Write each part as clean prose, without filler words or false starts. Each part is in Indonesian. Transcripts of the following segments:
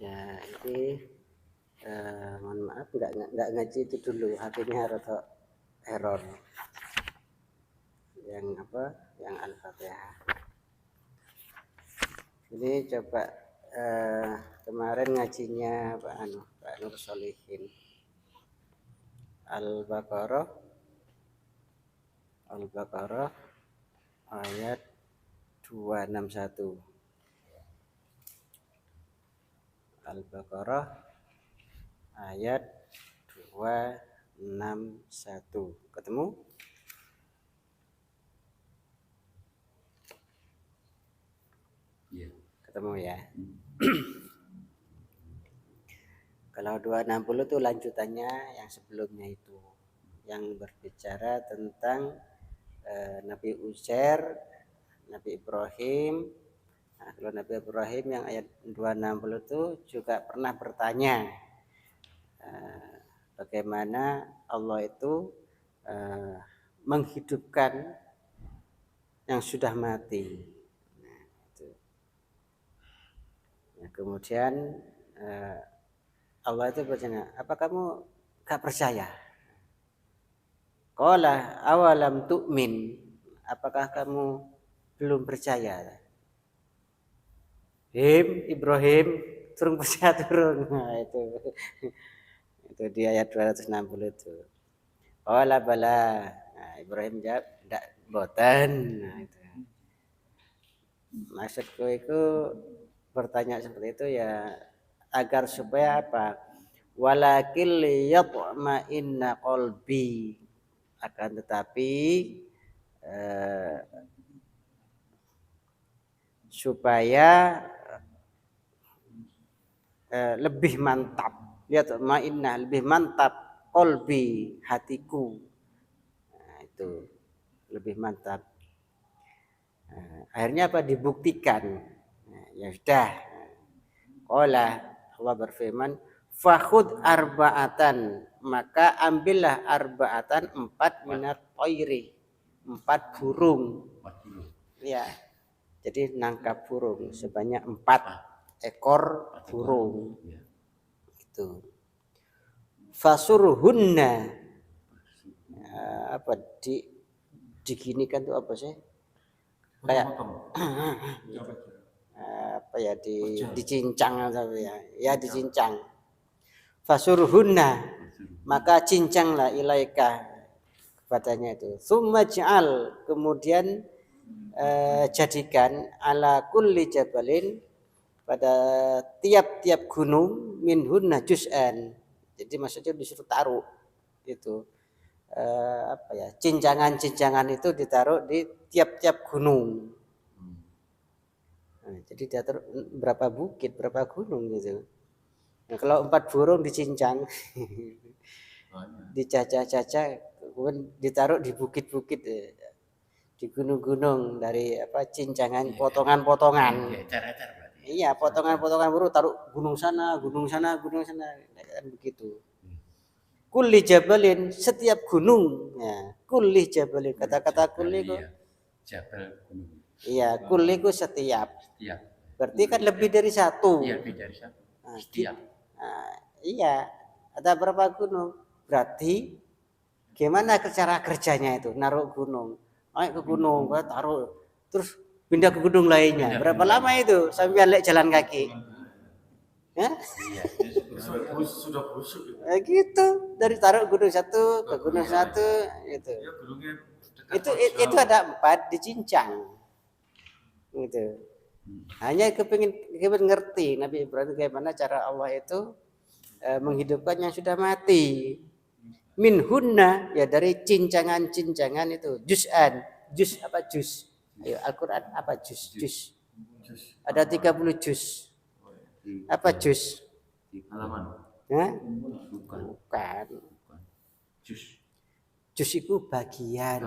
Ya ini mohon maaf nggak ngaji itu dulu, HP-nya rada error. Yang apa? Yang Al-Fatihah. Ini coba kemarin ngajinya Pak Nur Solihin. Al-Baqarah ayat 261. Al-Baqarah ayat 261. Ketemu? Iya. Ketemu ya. Kalau 260 itu lanjutannya yang sebelumnya itu, yang berbicara tentang Nabi Uzair, Nabi Ibrahim. Nah, kalau Nabi Ibrahim yang ayat 260 itu juga pernah bertanya bagaimana Allah itu menghidupkan yang sudah mati. Nah, itu. Nah, kemudian Allah itu bertanya, apa kamu gak percaya? Qala awalam tu'min, apakah kamu belum percaya? Ibrahim turun percaya turun. Nah, itu di ayat 260 itu. Qala bala. Nah, Ibrahim jawab ndak boten. Nah, itu. Maksudku itu bertanya seperti itu ya agar supaya apa? Walakil yatma inna qalbi, akan tetapi supaya lebih mantap, lihat mainna lebih mantap qalbi, hatiku. Nah, itu lebih mantap. Akhirnya apa? Dibuktikan. Nah, ya sudah. Allah berfirman, fakhud arba'atan, maka ambillah arba'atan 4 minat thairi, 4 burung. Ya. Jadi nangkap burung sebanyak 4 ekor burung. Itu. Fasurhunna, apa diginikan tuh apa sih? Kayak apa ya dicincang atau ya dicincang. Fasurhunna, maka cincanglah ilaika kepadanya itu. Summa ja'al, kemudian jadikan ala kulli jabalin, pada tiap-tiap gunung minhunna juz'an. Jadi maksudnya disuruh taruh itu apa ya, cincangan-cincangan itu ditaruh di tiap-tiap gunung. Nah, jadi diatur berapa bukit, berapa gunung gitu. Nah, kalau 4 burung dicincang, dicacah-cacah, kemudian ditaruh di bukit-bukit, di gunung-gunung dari apa cincangan, potongan-potongan. Iya, potongan-potongan burung taruh gunung sana, gunung sana, gunung sana, kan begitu. Kulli jabalin, setiap gunung. Ya, kulli jabalin, kata-kata kulli itu. Jabal gunung. Iya, kulli itu setiap. Berarti kan lebih dari satu. Iya, lebih dari satu. Setiap. Iya, ada berapa gunung? Berarti gimana cara kerjanya itu? Naruh gunung. Naik ke gunung, taruh. Terus pindah ke gunung lainnya. Berapa lama itu sampai balik jalan kaki? Ya? Iya, sudah busuk. Gitu, dari taruh gunung satu ke gunung satu gitu. Itu ada 4 dicincang. Gitu. Hanya kepingin ngerti Nabi Ibrahim bagaimana cara Allah itu menghidupkan yang sudah mati. Minhunna, ya dari cincangan-cincangan itu. Juz'an. Juz apa juz? Ayo Al-Qur'an apa juz? Juz. Ada 30 juz. Apa juz? Halaman. Hah? Bukan. Juz itu bagian.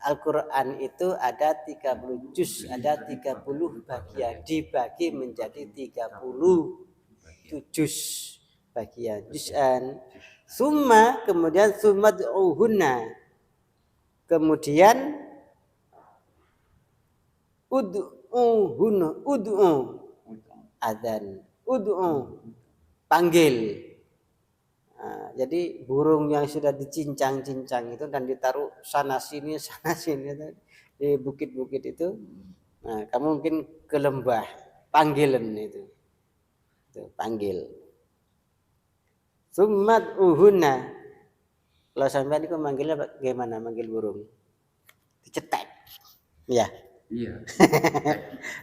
Al-Quran itu ada 30 juz, ada 30 bagian, dibagi menjadi 30 juz bagian, juz'an. Summa, kemudian summa du'uhunna, kemudian ud'uhunna, ud'u adzan, ud'u, panggil. Nah, jadi burung yang sudah dicincang-cincang itu dan ditaruh sana sini di bukit-bukit itu, nah kamu mungkin ke lembah, panggilan itu panggil. Summat uhuna. Kalau sampean itu manggilnya bagaimana manggil burung? Dicetek. Ya. Iya.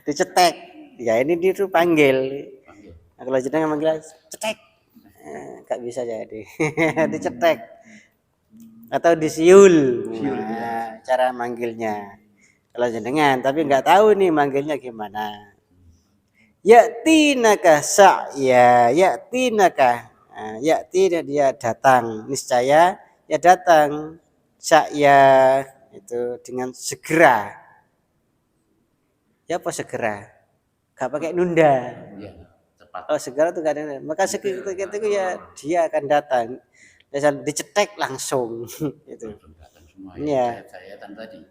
Dicetek. Ya ini dia tuh panggil. Panggil. Nah, kalau jenengan manggil cetek. Gak bisa jadi. Dicetek. Atau disiul. Nah, cara manggilnya. Kalau jenengan tapi nggak tahu nih manggilnya gimana. Ya'tinaka sa'ya, ya'tinaka. Nah, ya'ti dia datang, niscaya ya datang. Sa'ya itu dengan segera. Ya apa segera? Gak pakai nunda. Iya, cepat. Oh segera tuh kadang. Maka segitu itu ya dia akan datang. Dan dicetek langsung itu. Iya. Saya tadi.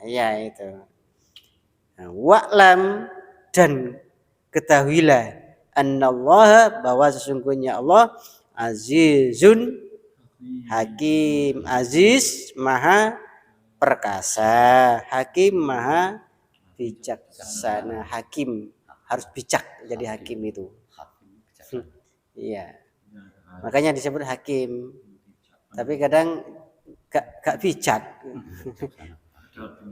Iya itu. Nah, wa'lam dan ketahuilah annallaha bahwa sesungguhnya Allah azizun hakim. Aziz maha perkasa, hakim maha bijaksana. Hakim harus bijak jadi hakim itu. Iya. Makanya disebut hakim. Tapi kadang gak bijak.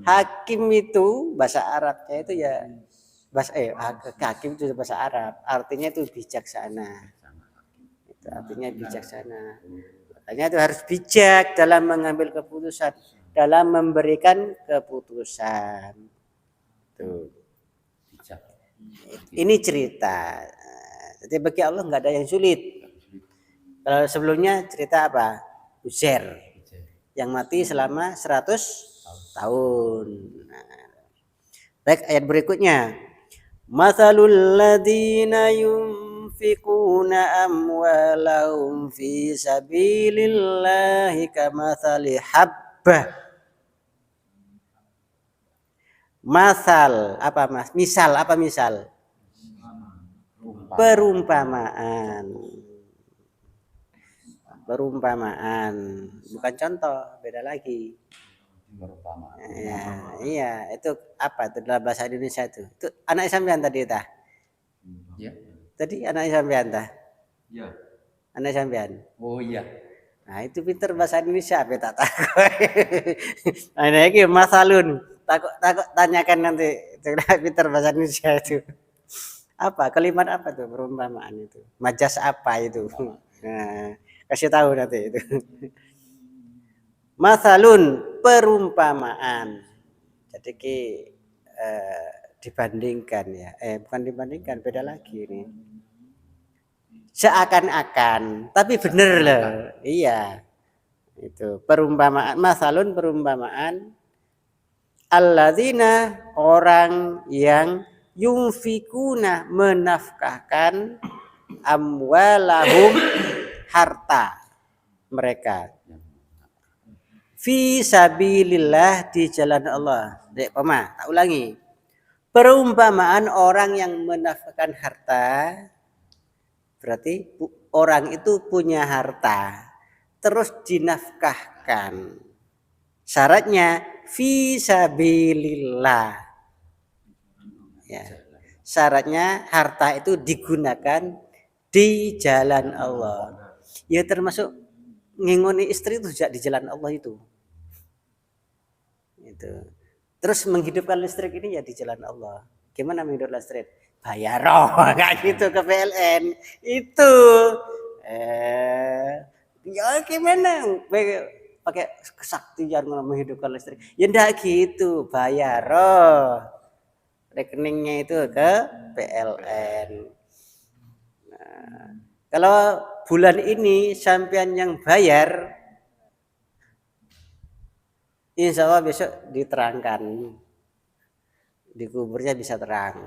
Hakim itu bahasa Arabnya itu ya hakim itu bahasa Arab. Artinya itu bijaksana. Itu artinya bijaksana. Makanya itu harus bijak dalam mengambil keputusan, dalam memberikan keputusan. Tuh. Ini cerita. Jadi bagi Allah nggak ada yang sulit. Kalau sebelumnya cerita apa? Uzair yang mati selama 100 tahun. Nah, baik ayat berikutnya. Mathalul ladzina yunfiquna amwalahum fi sabilillahi kamathali habbah. Masal apa Mas? Misal apa misal? Perumpamaan. Perumpamaan, bukan contoh, beda lagi. Perumpamaan. Ya, iya, itu apa? Itu dalam bahasa Indonesia itu. Itu anak sampean tadi tah? Iya. Tadi anak sampean tah? Iya. Anak sampean. Oh iya. Nah, itu pinter bahasa Indonesia apa tak takut. Nah, ini masalun. Takut tanyakan nanti. Pinter bahasa Indonesia itu. Apa? Kalimat apa tuh perumpamaan itu? Majas apa itu? Nah, kasih tahu nanti itu. Masalun perumpamaan. Jadi dibandingkan ya. Bukan dibandingkan, beda lagi ini. Seakan-akan, tapi bener loh. Iya. Itu perumpamaan, masalun perumpamaan alladzina orang yang yunfikuna menafkahkan amwalahum harta mereka fi sabilillah di jalan Allah. Dek Pama, tak ulangi. Perumpamaan orang yang menafkahkan harta berarti orang itu punya harta terus dinafkahkan. Syaratnya fi sabilillah. Ya. Syaratnya harta itu digunakan di jalan Allah. Ya termasuk ngingoni istri itu juga di jalan Allah itu. Itu. Terus menghidupkan listrik ini ya di jalan Allah. Gimana menghidupkan listrik? Bayar kayak gitu ke PLN. Itu. Ya gimana? Pakai kesaktian menghidupkan listrik. Ya enggak gitu, bayar rekeningnya itu ke PLN. Nah, kalau bulan ini sampean yang bayar, insya Allah besok diterangkan, di kuburnya bisa terang.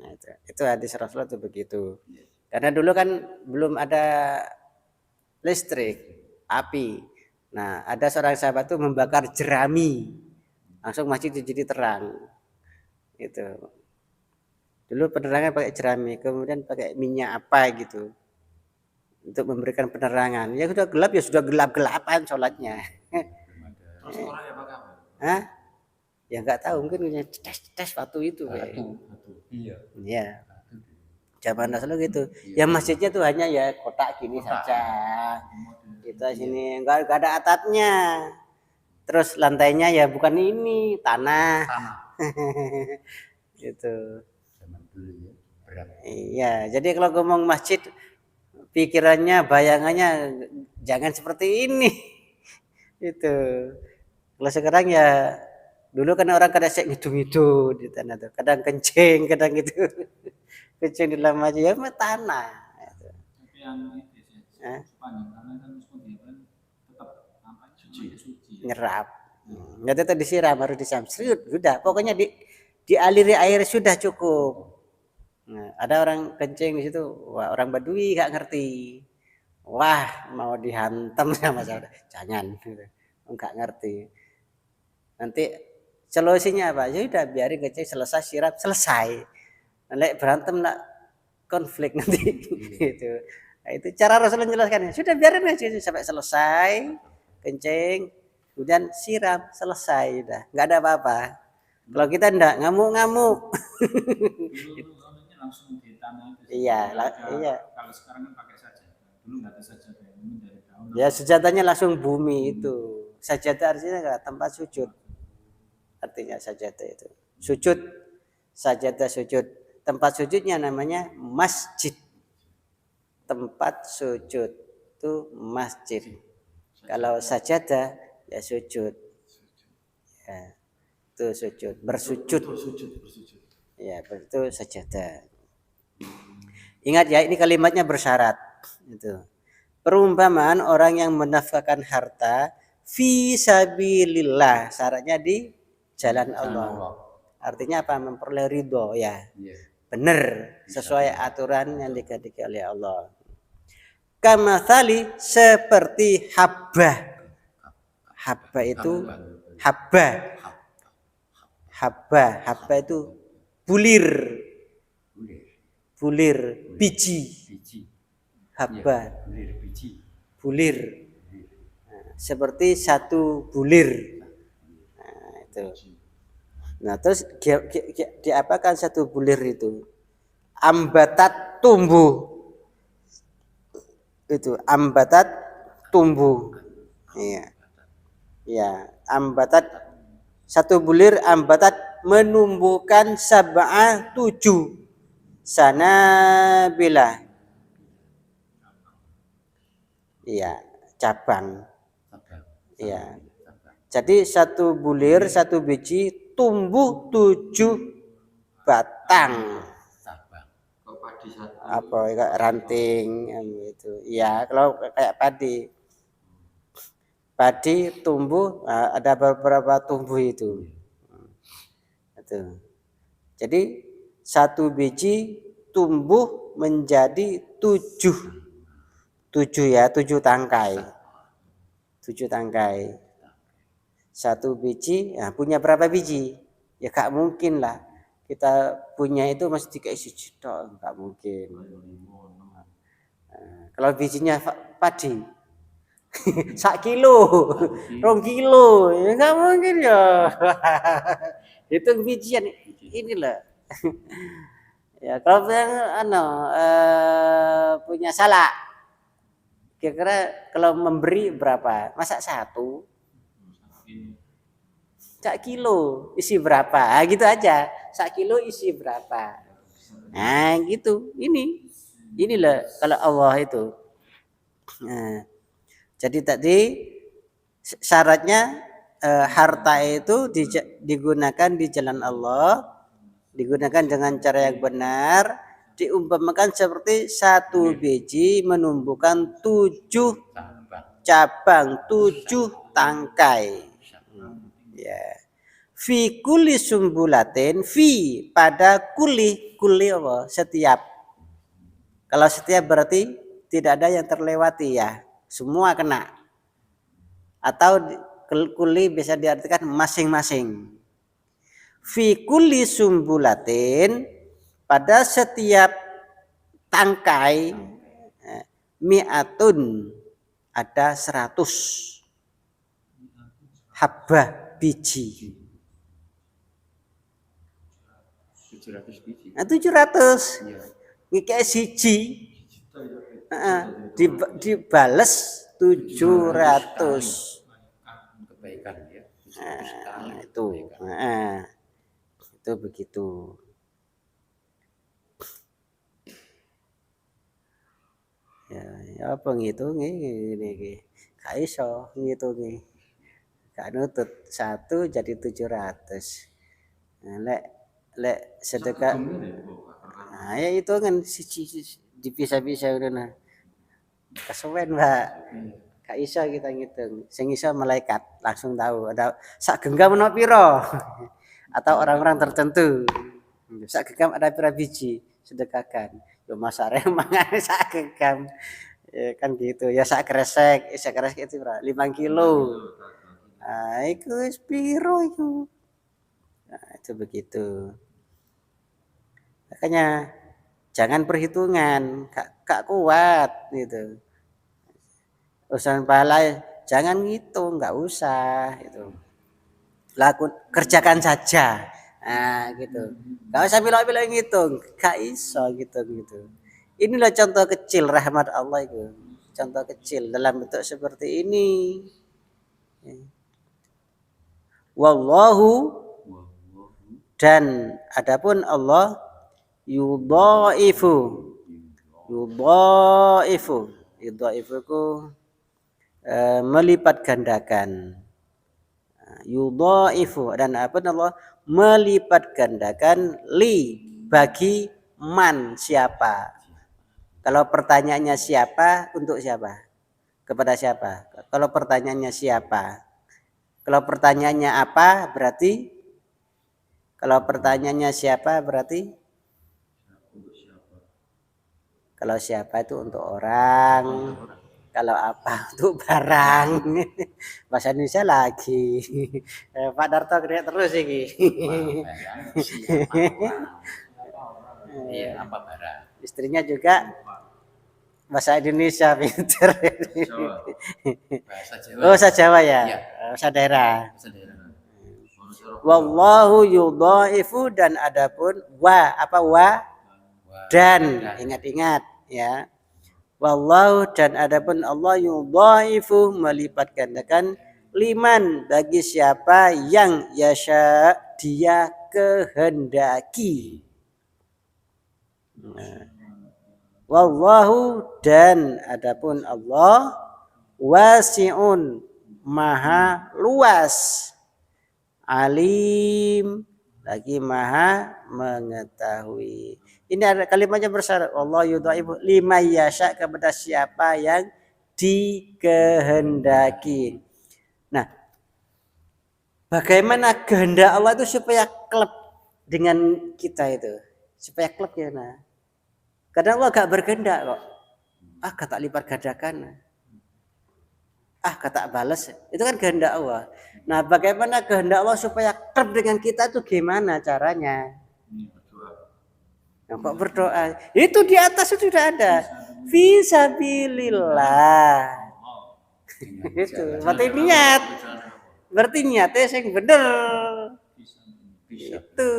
Nah, itu hadis Rasulullah itu begitu. Karena dulu kan belum ada listrik, api. Nah, ada seorang sahabat tuh membakar jerami, langsung masjid jadi terang. Itu. Dulu penerangan pakai jerami, kemudian pakai minyak apa gitu untuk memberikan penerangan. Ya sudah gelap ya sudah gelap-gelapan sholatnya. Terus orang ya pakai apa? Hah? Ya nggak tahu mungkin tes waktu itu kayak. Iya. Iya. Zaman dahulu gitu. Ya masjidnya tuh hanya ya kotak gini saja. Kita sini nggak ada atapnya. Terus lantainya ya bukan ini tanah. Gitu. Zaman dulu ya. Berat. Iya. Jadi kalau ngomong masjid pikirannya, bayangannya jangan seperti ini. Itu. Kalau sekarang ya dulu kan orang kadang ngitung-ngitung di tanah tuh, kadang kencing, kadang gitu. Kencing di dalam aja ya mah tanah. Tapi yang itu sih, sepanjang tanah kan seperti itu tetap nampak suci. Nyerap. Nggak tetap disiram, harus disiram. Sudah, pokoknya dialiri air sudah cukup. Nah, ada orang kencing di situ, wah orang Badui nggak ngerti. Wah, mau dihantam sama saya. Jangan, nggak ngerti. Nanti solusinya apa? Ya udah biarin kencing selesai siram selesai. Nanti berantem nak konflik nanti gitu. Nah, itu cara Rasulullah menjelaskan. Sudah biarin aja sampai selesai kencing, kemudian siram selesai udah, nggak ada apa-apa. Kalau kita enggak ngamuk-ngamuk. Langsung di tanah itu. Iya, iya. Kalau sekarang kan pakai sajadah. Dulu nggak ada sajadah, ini dari daun. Ya sejatanya langsung bumi itu. Sajadah artinya enggak tempat sujud. Artinya sajadah itu. Sujud. Sajadah sujud. Tempat sujudnya namanya masjid. Tempat sujud itu masjid. Kalau sajadah ya sujud. Ya, itu sujud, bersujud. Ya, itu sajadah. Ingat ya, ini kalimatnya bersyarat. Itu. Perumpamaan orang yang menafkahkan harta fi sabilillah, syaratnya di jalan Allah. Artinya apa? Memperoleh ridho ya. Benar, sesuai aturan yang dikehendaki oleh Allah. Kamathali seperti habbah. Habbah itu habba itu bulir biji. Habba bulir. Nah, seperti satu bulir. Nah, itu. Nah, terus diapakan satu bulir itu? Ambatat tumbuh. Itu ambatat tumbuh. Iya. Ya, ambatat satu bulir ambatat menumbuhkan sab'a 7 sanabila. Iya, cabang. Iya. Jadi satu bulir, satu biji tumbuh 7 batang. Apa kayak ranting gitu. Iya, kalau kayak padi. Padi tumbuh ada beberapa tumbuh itu. Itu. Jadi satu biji tumbuh menjadi 7 tangkai. 7 tangkai. Satu biji, nah punya berapa biji? Ya gak mungkin lah. Kita punya itu mesti kayak siji tok, enggak mungkin. Kalau bijinya padi 1 kilo, 2 kilo, ya enggak mungkin ya. Hitung bijian inilah. Ya kalau yang punya salak, kira-kira kalau memberi berapa? Masa 1? 1 kilo isi berapa? Nah, gitu aja. 1 kilo isi berapa? Nah, gitu. Inilah kalau Allah itu. Nah, jadi tadi syaratnya harta itu digunakan di jalan Allah, digunakan dengan cara yang benar, diumpamakan seperti satu biji menumbuhkan 7 cabang, 7 tangkai. Ya. Fi kulli sumbulatin, fi pada kuli apa? Setiap. Kalau setiap berarti tidak ada yang terlewati ya, semua kena. Atau kuli bisa diartikan masing-masing. Fi kulli sumbulatin pada setiap tangkai mi'atun ada 100 habbah biji. 700 biji. Nah, 700. Iya. Ngekek siji. Dibales 700. Kebaikan ya. Itu. Itu begitu. Ya apa ngitungnya ini gak iso ngitungnya. Gak nutut 1 jadi 700. Nah, lek sedekah. Nah, ya itu kan siji dipisah-pisah udah nah. Kesuwen, Mbak. Gak iso kita ngitung. Sing iso malaikat langsung tahu ada sak genggam ono piro. Atau orang-orang tertentu. Sak genggam ada pira biji sedekahkan. Yo masare mangan sak genggam. Ya kan gitu. Ya sak kresek itu berapa? 5 kilo. Nah, itu wis piro itu. Nah, itu begitu. Makanya jangan perhitungan, gak kuat gitu. Urusan pahala jangan ngitung, nggak usah gitu. Kerjakan saja. Nah, gitu. Gak usah bilang-bilang ngitung, gak iso gitu. Inilah contoh kecil rahmat Allah itu. Contoh kecil dalam bentuk seperti ini. Wallahu dan adapun Allah yudhaifu ku melipat gandakan. Yudhaifu dan apa Allah melipat gandakan bagi man siapa. Kalau pertanyaannya siapa untuk siapa? Kepada siapa? Kalau pertanyaannya siapa? Kalau pertanyaannya apa berarti? Kalau pertanyaannya siapa berarti? Kalau siapa itu untuk orang. Kalau apa untuk barang. Bahasa Indonesia lagi. Pak Darto kerja terus ini. Iya, apa barang? Istrinya juga bahasa Indonesia pinter. Bahasa Jawa. Oh, bahasa Jawa ya. Iya. Bahasa daerah. Bahasa daerah. Wallahu yudhaifu dan adapun wa dan ingat-ingat ya. Wallahu dan adapun Allah yudhaifu melipat gandakan liman bagi siapa yang yasha dia kehendaki. Wallahu dan adapun Allah wasi'un maha luas, alim lagi maha mengetahui. Ini ada kalimatnya bersyarat Allah yudhaifu liman yasha kepada siapa yang dikehendaki. Nah, bagaimana kehendak Allah itu supaya klop dengan kita itu, supaya klop ya nah. Karena Allah gak berkehendak kok. Kata lipat gandakan. Kata balas. Itu kan kehendak Allah. Nah, bagaimana kehendak Allah supaya klop dengan kita itu gimana caranya? Nah, kok berdoa? Itu di atas itu sudah ada. Fisabilillah. Itu. Berarti niatnya yang bener. Itu.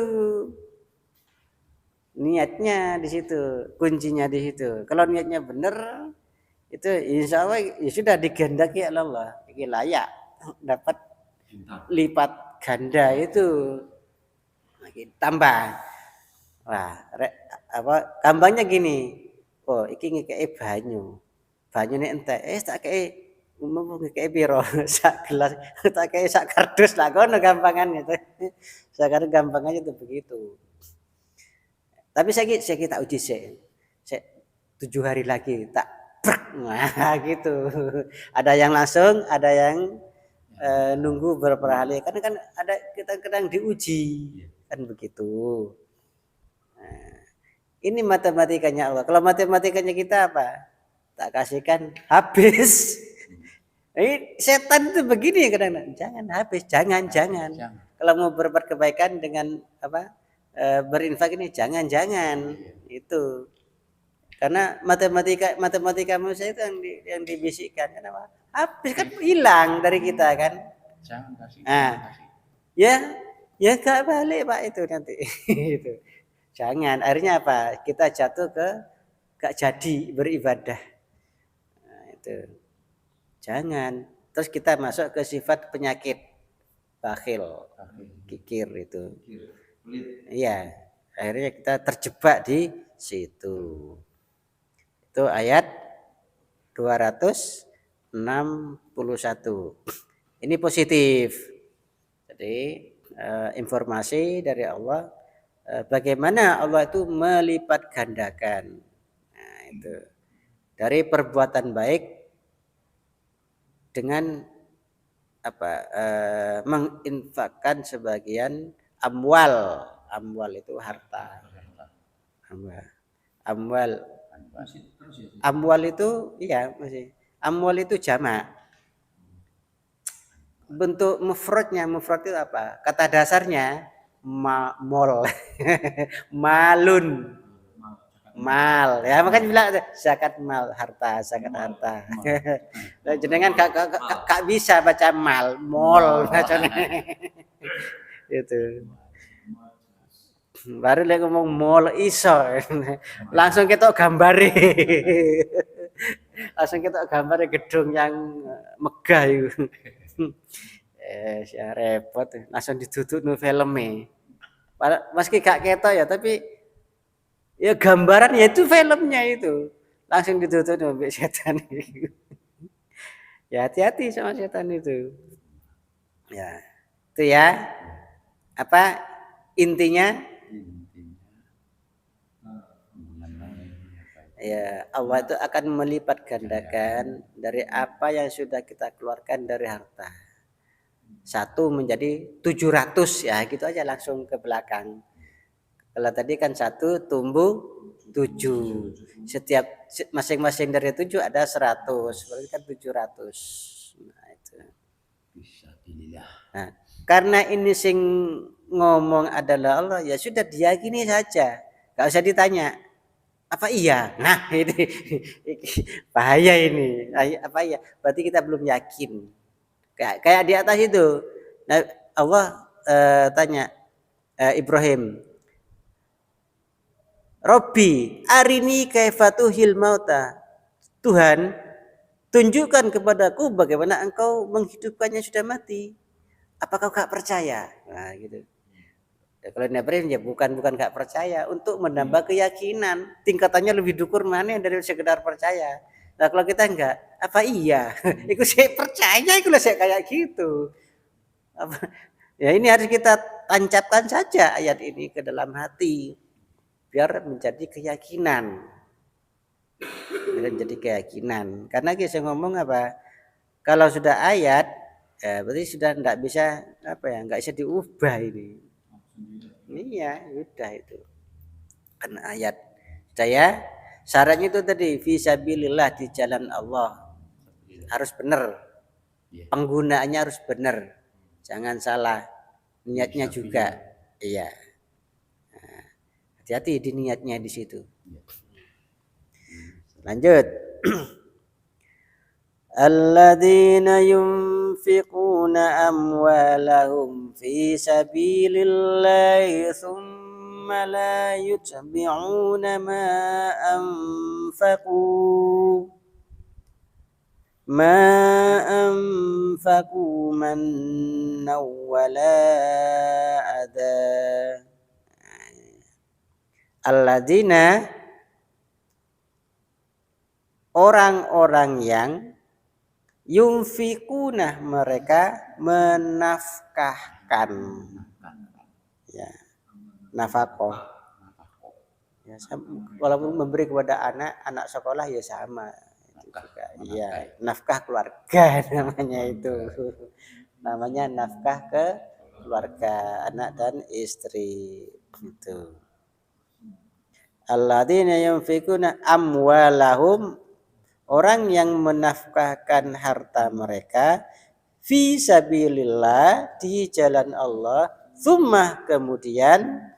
Niatnya di situ, kuncinya di situ. Kalau niatnya bener, itu insya Allah ya sudah digendaki Allah. Ini layak dapat lipat ganda itu. Lagi tambah. Wah, gampangnya gini. Oh, iki ngekei banyu. Banyune entek. Tak kei ngekei piro? Sak gelas, tak kei sak kardus lah kono gampangannya itu. Sekarang gampangannya itu begitu. Tapi saya tak uji saya 7 hari lagi tak nah gitu. Ada yang langsung, ada yang nunggu beberapa hari. Karena kan ada kita kadang diuji kan begitu. Nah, ini matematikanya Allah. Kalau matematikanya kita apa? Tak kasihkan habis. Ini setan itu begini kadang-kadang. Jangan habis, jangan. Kalau mau berbuat kebaikan dengan apa? berinfak ini jangan itu. Karena matematika manusia itu yang dibisikkan, kenapa? Habis kan hilang dari kita kan. Jangan kasih. Nah, ya gak balik Pak itu nanti. Itu. Jangan. Akhirnya apa? Kita jatuh ke gak jadi beribadah. Nah, itu. Jangan. Terus kita masuk ke sifat penyakit bakhil, kikir itu. Iya. Akhirnya kita terjebak di situ. Itu ayat 261. Ini positif. Jadi informasi dari Allah bagaimana Allah itu melipat gandakan. Nah, itu dari perbuatan baik dengan menginfakkan sebagian amwal itu harta. Amwal itu iya masih. Amwal itu jamak. Bentuk mufrad itu apa? Kata dasarnya mol. Malun. Mal. Ya makanya bilang zakat mal, zakat harta. Jenengan gak bisa baca mal, mol bacanya. Itu. Baru lagi ngomong mall iso langsung kita gambari gedung yang megah itu ya repot langsung ditutup no filmnya meski gak ketok ya tapi ya gambaran ya itu filmnya itu langsung ditutup no setan itu. Ya hati-hati sama setan itu ya itu ya apa intinya ya Allah itu akan melipat gandakan dari apa yang sudah kita keluarkan dari harta. 1 menjadi 700 ya gitu aja langsung ke belakang. Kalau tadi kan 1 tumbuh 7. Setiap masing-masing dari 7 ada 100, berarti kan 700. Nah itu. Nah, karena ini sing ngomong adalah Allah ya sudah diyakini saja. Enggak usah ditanya. Apa iya? Nah, ini bahaya ini. Apa iya? Berarti kita belum yakin. Kayak di atas itu. Nah, Allah tanya Ibrahim, Robbi, arini kaifatuhil mauta. Tuhan, tunjukkan kepadaku bagaimana engkau menghidupkannya sudah mati. Apa kau gak percaya? Nah, gitu. Ya, kalau Ibrahim ya bukan gak percaya, untuk menambah keyakinan. Tingkatannya lebih dukur mana dari sekedar percaya. Nah kalau kita enggak, apa iya? Itu saya percaya, itu saya kayak gitu. Ya ini harus kita tancapkan saja ayat ini ke dalam hati, biar menjadi keyakinan. Menjadi keyakinan. Karena saya ngomong apa? Kalau sudah ayat, ya berarti sudah enggak bisa enggak bisa diubah ini. Iya, udah itu. Karena ayat. Saya syaratnya itu tadi fisabilillah di jalan Allah. Harus benar. Penggunaannya harus benar. Jangan salah. Niatnya juga. Iya. Nah, hati-hati di niatnya di situ. Lanjut. Alladzina yunfiquna amwalahum fi sabilillahi thumma la yutbi'una ma anfaqu mannaw wala adha. Alladzina orang-orang yang yunfikuna mereka menafkahkan ya nafkah ya walaupun memberi kepada anak sekolah ya sama itu juga ya nafkah keluarga namanya nafkah ke keluarga anak dan istri itu alladzina yunfikuna amwalahum orang yang menafkahkan harta mereka fi sabilillah di jalan Allah, tsumma kemudian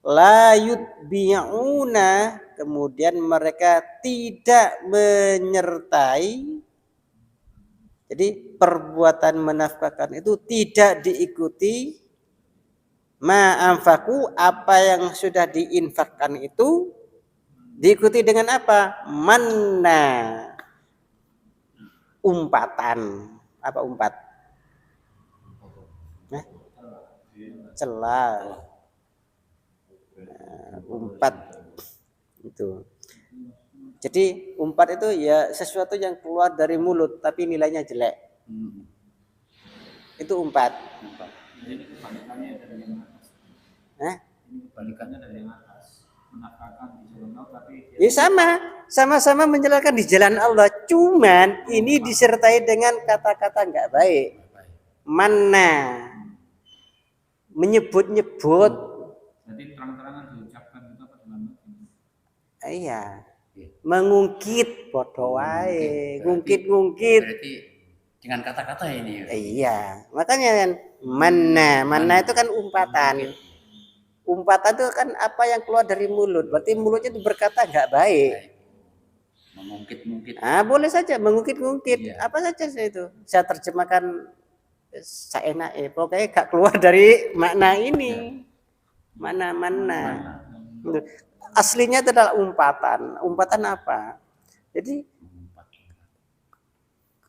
la yutbi'una, kemudian mereka tidak menyertai. Jadi perbuatan menafkahkan itu tidak diikuti ma'anfaku, apa yang sudah diinfakkan itu diikuti dengan apa? Manna, umpatan. Apa umpat? Celah. Umpat itu. Jadi umpat itu ya sesuatu yang keluar dari mulut tapi nilainya jelek. Itu umpat. Jadi kebalikannya dari yang atas. Ini kebalikannya dari yang atas. Menafkahkan di jalan Allah tapi Ya sama-sama menjalankan di jalan Allah. Cuman ini disertai dengan kata-kata nggak baik. Mana menyebut-nyebut. jadi terang-terangan diucapkan itu apa dalam hati? Iya. Mengungkit podo wae, ngungkit-ngungkit. Berarti dengan kata-kata ini. Iya, makanya kan mana itu kan umpatan. Umpatan itu kan apa yang keluar dari mulut. Berarti mulutnya itu berkata nggak baik. Mengungkit-ungkit. Boleh saja mengungkit-ungkit. Iya. Apa saja itu. Saya terjemahkan seenaknya. Pokoknya gak keluar dari makna ini. Mana. Aslinya itu adalah umpatan. Umpatan apa? Jadi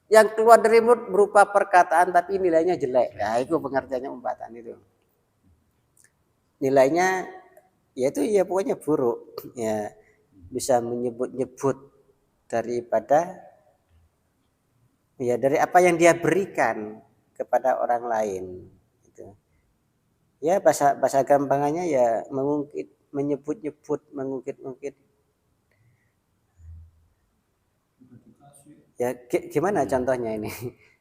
yang keluar dari mulut berupa perkataan tapi nilainya jelek. Nah, itu pengertiannya umpatan itu. Nilainya yaitu ya pokoknya buruk. Ya, bisa menyebut-nyebut daripada ya dari apa yang dia berikan kepada orang lain. Gitu. Ya bahasa gampangannya ya mengungkit, menyebut-nyebut, mengungkit-ungkit. Ya gimana contohnya ini?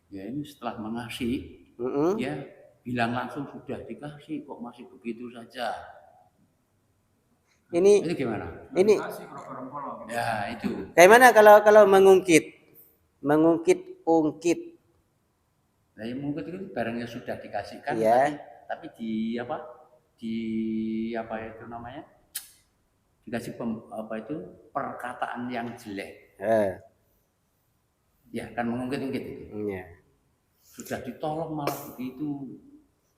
Ya ini setelah mengasihi, ya bilang langsung sudah dikasih kok masih begitu saja. Ini Itu gimana? Ini Ya itu. Bagaimana kalau mengungkit? Mengungkit-ungkit. Nah, yang mungkin itu barangnya sudah dikasihkan, Ya. tapi di apa? Di apa itu namanya? Dikasih perkataan yang jelek. Ya kan mengungkit-ungkit itu. Ya. Sudah ditolong malah begitu,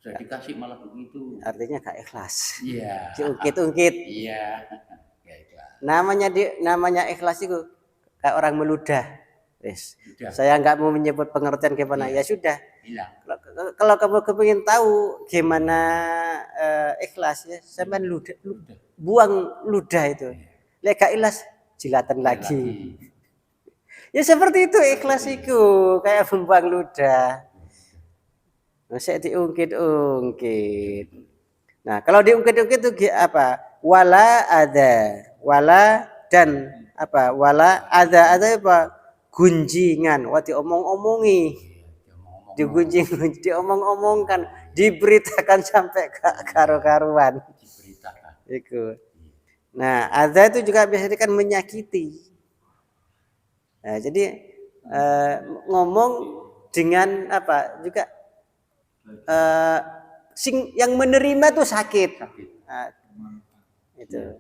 sudah dikasih malah begitu. Artinya gak ikhlas. Iya. Diungkit-ungkit. Iya. Ya itu. Namanya ikhlas itu kayak orang meludah. Yes. Saya nggak mau menyebut pengertian gimana. Ya sudah. Hilang. Kalau kamu kepingin tahu gimana ikhlas ya, sampai ludah. Buang ludah itu. Lek gak ikhlas jilatan lagi. Ya seperti itu ikhlas itu, kayak membuang ludah. Masih diungkit-ungkit. Nah, kalau diungkit-ungkit itu apa? Wala dan apa? Wala ada apa? Gunjingan. Wah diomong-omongi. Digunjing, diomong-omongkan, diberitakan sampai karu-karuan. Diberitakan. Itu. Nah, ada itu juga biasanya kan menyakiti. Nah, jadi ngomong dengan apa juga yang menerima tuh sakit. Nah, itu.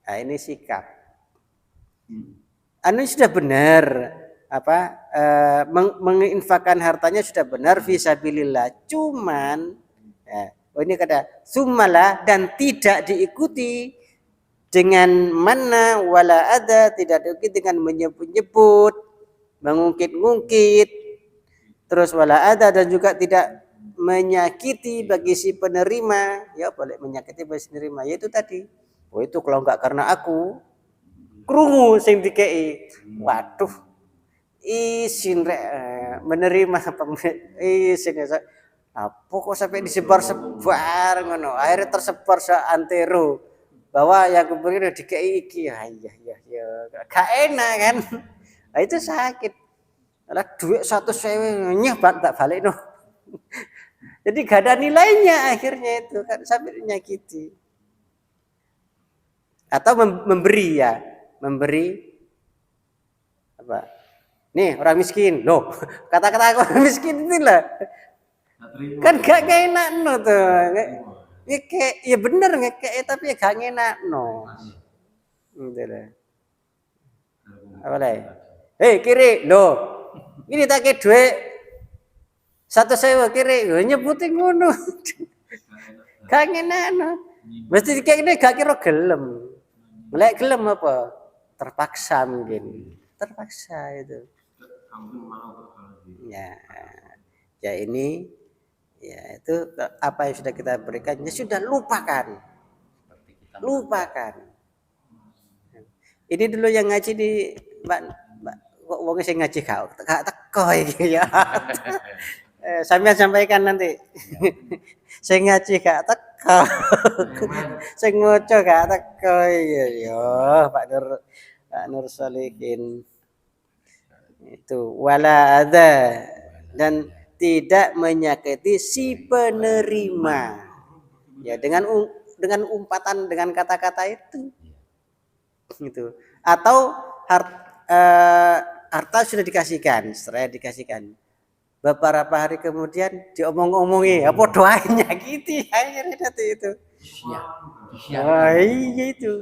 Nah, ini sikap. Anu sudah benar apa menginfakkan hartanya sudah benar fisabilillah. Cuman ini kata summalah dan tidak diikuti dengan mana wala ada, tidak diikuti dengan menyebut-nyebut, mengungkit-ungkit, terus wala ada dan juga tidak menyakiti bagi si penerima. Ya boleh menyakiti bagi si penerima, yaitu tadi. Oh itu kalau enggak karena aku krungu sing dikei. Waduh. Isin menerima isin apa kok sampai disebar-sebar ngono. Akhirnya tersebar seantero bahwa yang kemudian dikei iki ya gak enak kan. Nah, itu sakit. Lah duit 100.000 nyeh tak balik no. Jadi gak ada nilainya akhirnya itu kan sampai menyakiti. Atau memberi apa? Nih orang miskin, loh kata-kata orang miskin itu lah. Kan gak enak no tuh. Ngekek, ya bener ngekek tapi ya gak ngenakno. Gitu lah. Apa lah? Hei kiri, lo, ini tak ke duit 100.000 kiri, nyebutin ngono. Gak ngenakno. Mesti kayak gini gak kira gelem. Lek gelem apa? Terpaksa mungkin. Terpaksa itu. Ya. Ya ini ya itu apa yang sudah kita berikan ya sudah lupakan. Lupakan. Ini dulu yang ngaji di Mbak kok wong sing ngaji gak teko iki ya. Sampeyan sampaikan nanti. Sing ngaji gak teko. Sing maca gak teko ya Pak Nur Solihin. Itu wala ada dan tidak menyakiti si penerima. Ya dengan umpatan dengan kata-kata itu. Gitu. Atau harta sudah dikasihkan, setelah dikasihkan. Beberapa hari kemudian diomong-omongi, apa doanya gitu akhirnya itu. Oh iya itu.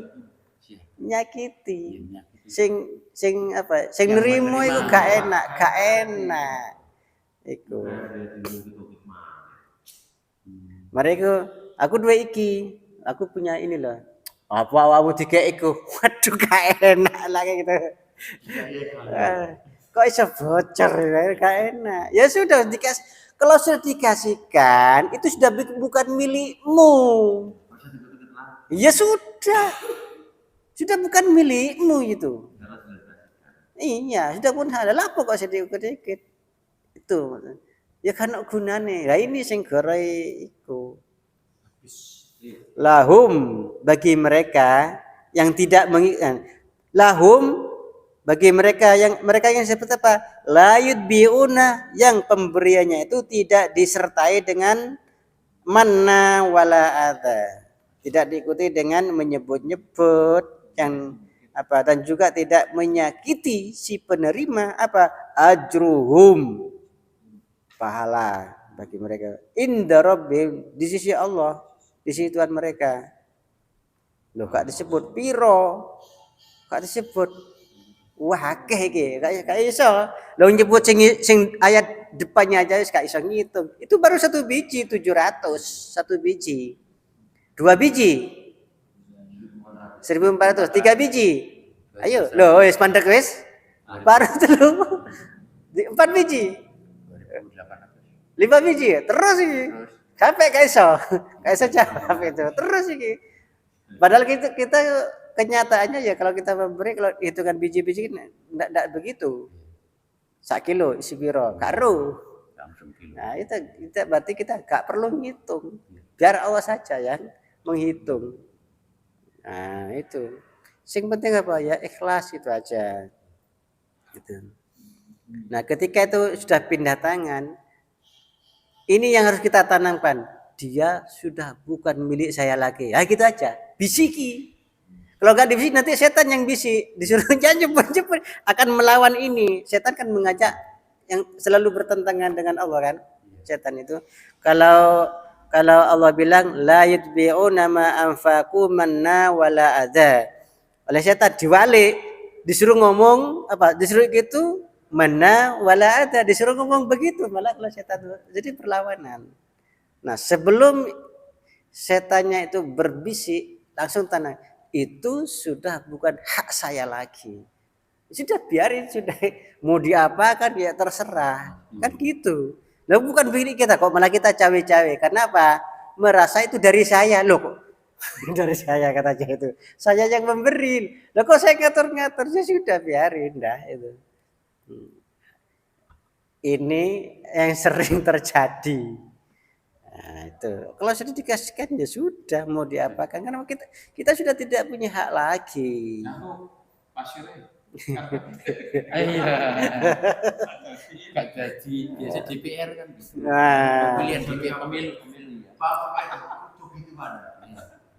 Nyakiti. Sing apa? Sing nerimo itu gak enak. Iku. Mereka aku dua iki, aku punya ini loh. Apa awakmu dikek iku? Waduh gak enak lah kayak gitu. Kok iso bocor gak enak. Ya sudah dikasih. Kalau sudah dikasihkan itu sudah bukan milikmu. Ya sudah. Sudah bukan milikmu itu. Iya, sudah pun halal apa kok sedikit-sedikit. Itu. Ya kan gunane. Lah ini sing gore iku. Lahum bagi mereka yang tidak menginginkan. Lahum bagi mereka yang seperti apa? La yudbiuna yang pemberiannya itu tidak disertai dengan manna wala adza. Tidak diikuti dengan menyebut-nyebut yang apa dan juga tidak menyakiti si penerima apa ajruhum pahala bagi mereka inda rabbihim di sisi Allah di sisi Tuhan mereka. Loh gak disebut piro, gak disebut wah akeh iki gak iso. Loh nyebut sing ayat depannya aja gak iso ngitung. Itu baru 1 biji 700, 1 biji. 2 biji 1.400, 3 biji. Ayo, loh wis mandek wis. Baru telu. 4 biji. 5 biji terus iki. Sampai gak iso jawab itu. Terus iki. Padahal kita kenyataannya ya kalau kita memberi kalau hitungan biji-biji enggak begitu. 1 kilo isi piro? Karo. Nah, itu berarti kita gak perlu ngitung. Biar Allah saja yang menghitung. Nah, itu. Sing penting apa ya ikhlas itu aja. Gitu. Nah, ketika itu sudah pindah tangan, ini yang harus kita tanamkan. Dia sudah bukan milik saya lagi. Ya gitu aja. Bisiki. Kalau enggak dibisik nanti setan yang bisik. Disuruh jemput akan melawan ini. Setan kan mengajak yang selalu bertentangan dengan Allah kan. Setan itu. Kalau Allah bilang la yutbi'una ma anfaqu manna wala adza. Oleh setan diwalik, disuruh ngomong apa? Disuruh gitu mana wala ada disuruh ngomong begitu malah kalau setan jadi perlawanan. Nah sebelum setannya itu berbisik langsung tanah itu sudah bukan hak saya lagi, sudah biarin sudah mau diapakan ya terserah kan gitu. Lalu bukan milik kita kok malah kita cawe-cawe karena apa? Merasa itu dari saya loh kok. Dari saya katanya itu saya yang memberi loh kok saya ngatur-ngatur ya sudah biarin dah itu. Ini yang sering terjadi. Nah, itu. Kalau sudah dikasihkan ya sudah mau diapakan karena kita sudah tidak punya hak lagi. Iya. Gak jadi biasa DPR kan. Nah. Pemilihan pemilu.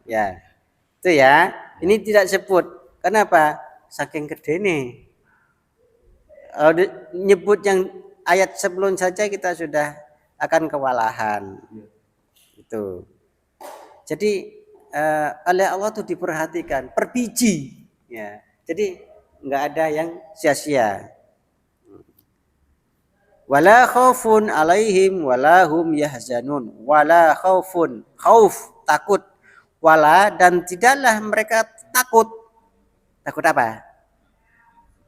Ya. Itu ya. Ini tidak sebut. Kenapa? Saking gede nih. Nyebut yang ayat sebelum saja kita sudah akan kewalahan. Itu. Jadi oleh Allah tuh diperhatikan per biji, ya. Jadi nggak ada yang sia-sia. Wala khaufun alaihim wala hum yahzanun. Wala khaufun, khauf takut. Wala dan tidaklah mereka takut. Takut apa?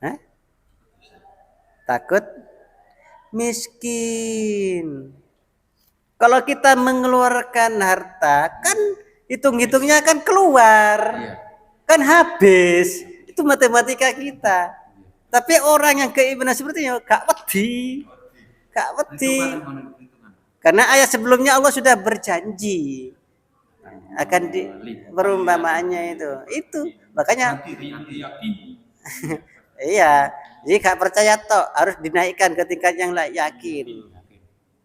Hah? Takut miskin. Kalau kita mengeluarkan harta, kan hitung-hitungnya kan keluar. Iya. Kan habis. Itu matematika kita. Tapi orang yang keimanan seperti itu gak wedi. Gak wedi. Karena ayat sebelumnya Allah sudah berjanji akan di perumpamaannya itu makanya iya, jadi gak percaya toh harus dinaikkan ke tingkat yang yakin,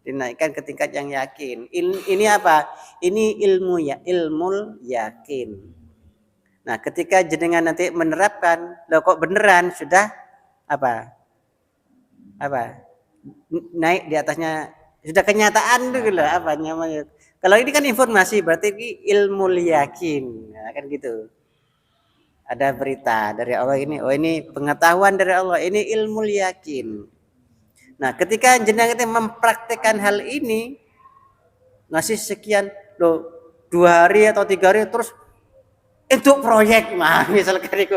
dinaikkan ke tingkat yang yakin. Ini apa? Ini ilmu yakin. Nah, ketika jenengan nanti menerapkan, loh kok beneran sudah apa naik di atasnya, sudah kenyataan dulu loh apa namanya. Kalau ini kan informasi, berarti ini ilmu yakin, nah, kan gitu. Ada berita dari Allah ini, oh ini pengetahuan dari Allah, ini ilmu yakin. Nah, ketika jenengan itu mempraktikkan hal ini, ngasih sekian, loh 2 hari atau 3 hari terus untuk proyek mah misalkan itu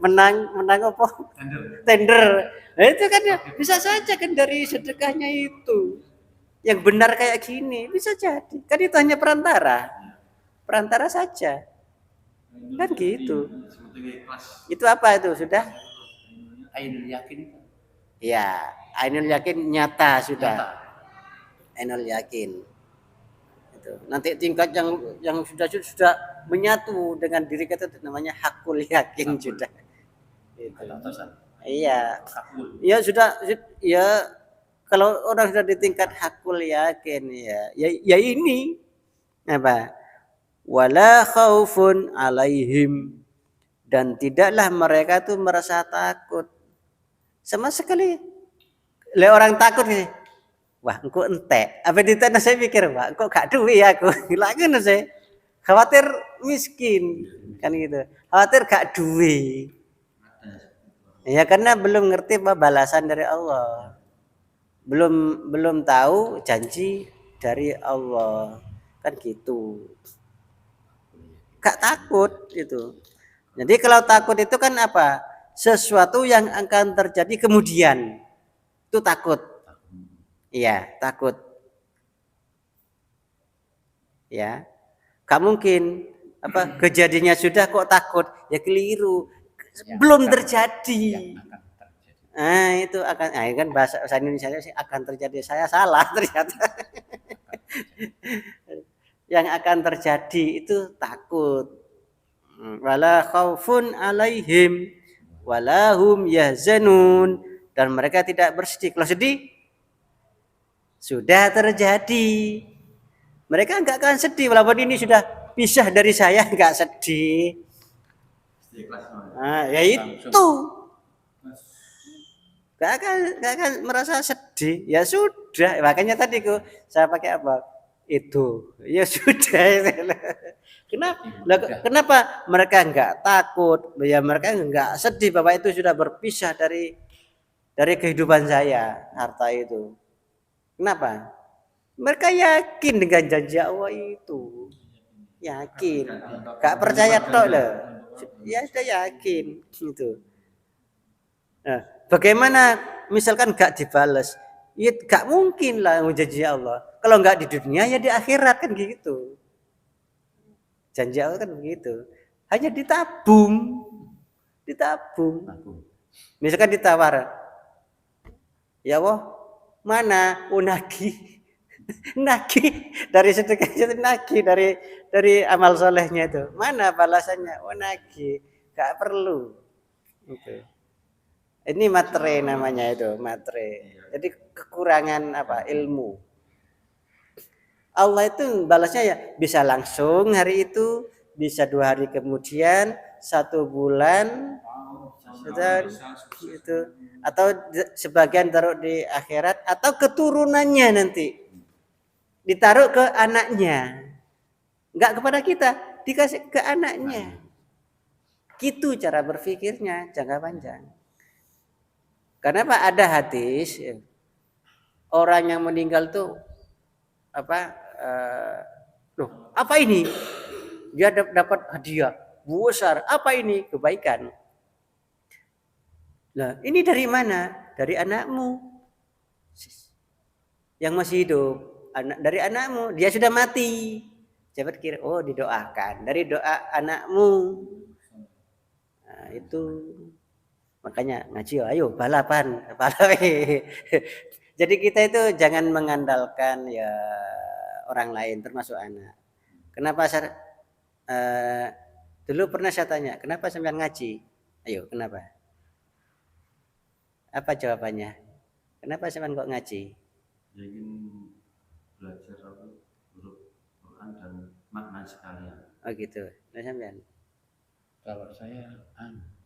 menang apa tender. Nah, itu kan ya bisa saja kan dari sedekahnya itu yang benar kayak gini bisa jadi kan itu hanya perantara saja kan gitu. Itu apa itu sudah Ainul yakin ya ainul yakin nyata sudah ainul yakin. Nanti tingkat yang sudah menyatu dengan diri kita itu namanya hakul yakin sudah. Itu. Iya. Ya sudah ya kalau orang sudah di tingkat hakul yakin ya ini apa? Wala khaufun alaihim dan tidaklah mereka tuh merasa takut. Sama sekali. Le orang takut nih. Wah, engko entek. Apa ditanya saya pikir, Pak, kok gak duit aku. Lagi saya khawatir miskin kan gitu. Khawatir gak duit. Ya karena belum ngerti apa balasan dari Allah. Belum tahu janji dari Allah. Kan gitu. Gak takut itu. Jadi kalau takut itu kan apa? Sesuatu yang akan terjadi kemudian. Itu takut. Iya, takut. Ya. Gak mungkin apa kejadiannya sudah kok takut. Ya keliru. Belum terjadi. Nah, itu akan kan bahasa Indonesia sih akan terjadi. Saya salah ternyata. Yang akan terjadi itu takut. Wala khaufun alaihim wala hum yahzanun dan mereka tidak bersedih. Kalau sedih sudah terjadi. Mereka enggak akan sedih walaupun ini sudah pisah dari saya enggak sedih. Nah, ya itu. Enggak akan merasa sedih. Ya sudah, makanya tadi saya pakai apa? Itu. Ya sudah. Kenapa mereka enggak takut? Ya mereka enggak sedih bahwa itu sudah berpisah dari kehidupan saya, harta itu. Kenapa? Mereka yakin dengan janji Allah itu. Yakin. Gak percaya tok loh. Ya sudah yakin gitu. Nah, bagaimana misalkan gak dibales? Ya gak mungkin lah janji Allah. Kalau enggak di dunia ya di akhirat kan gitu. Janji Allah kan begitu. Hanya ditabung. Misalkan ditawar. Ya Allah, mana nagih dari sedekah itu nagih dari amal solehnya itu mana balasannya nagih gak perlu gitu. Ini materi namanya itu materi. Jadi kekurangan apa ilmu. Allah itu balasnya ya bisa langsung hari itu, bisa 2 hari kemudian, 1 bulan itu atau sebagian taruh di akhirat atau keturunannya nanti ditaruh ke anaknya Enggak kepada kita, dikasih ke anaknya. Gitu cara berpikirnya jangka panjang. Kenapa ada hadis orang yang meninggal tuh apa loh, apa ini? Dia dapat hadiah besar. Apa ini? Kebaikan. Nah, ini dari mana? Dari anakmu yang masih hidup. Dari anakmu, dia sudah mati. Coba kira, oh didoakan dari doa anakmu. Nah, itu makanya ngaji, ayo balapan. Jadi kita itu jangan mengandalkan ya orang lain termasuk anak. Kenapa dulu pernah saya tanya, kenapa sampean ngaji? Ayo, kenapa? Apa jawabannya? Kenapa sampean kok ngaji? Ingin belajar huruf Quran dan makna sekalian. Oh gitu. Nah, sampean. Kalau saya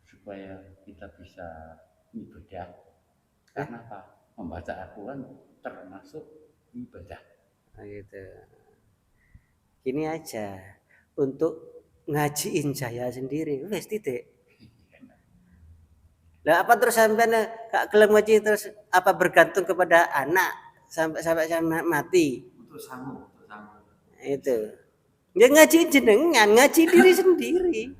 supaya kita bisa ibadah. Karena apa? Membaca Al-Quran termasuk ibadah. Oh gitu. Gini aja, untuk ngajiin saya sendiri, wes titik. Lah apa terus sampean gak gelem ngaji terus apa bergantung kepada anak sampai saya mati? Untuk sanggup. Itu. Ya ngaji jenengan, ngaji diri sendiri.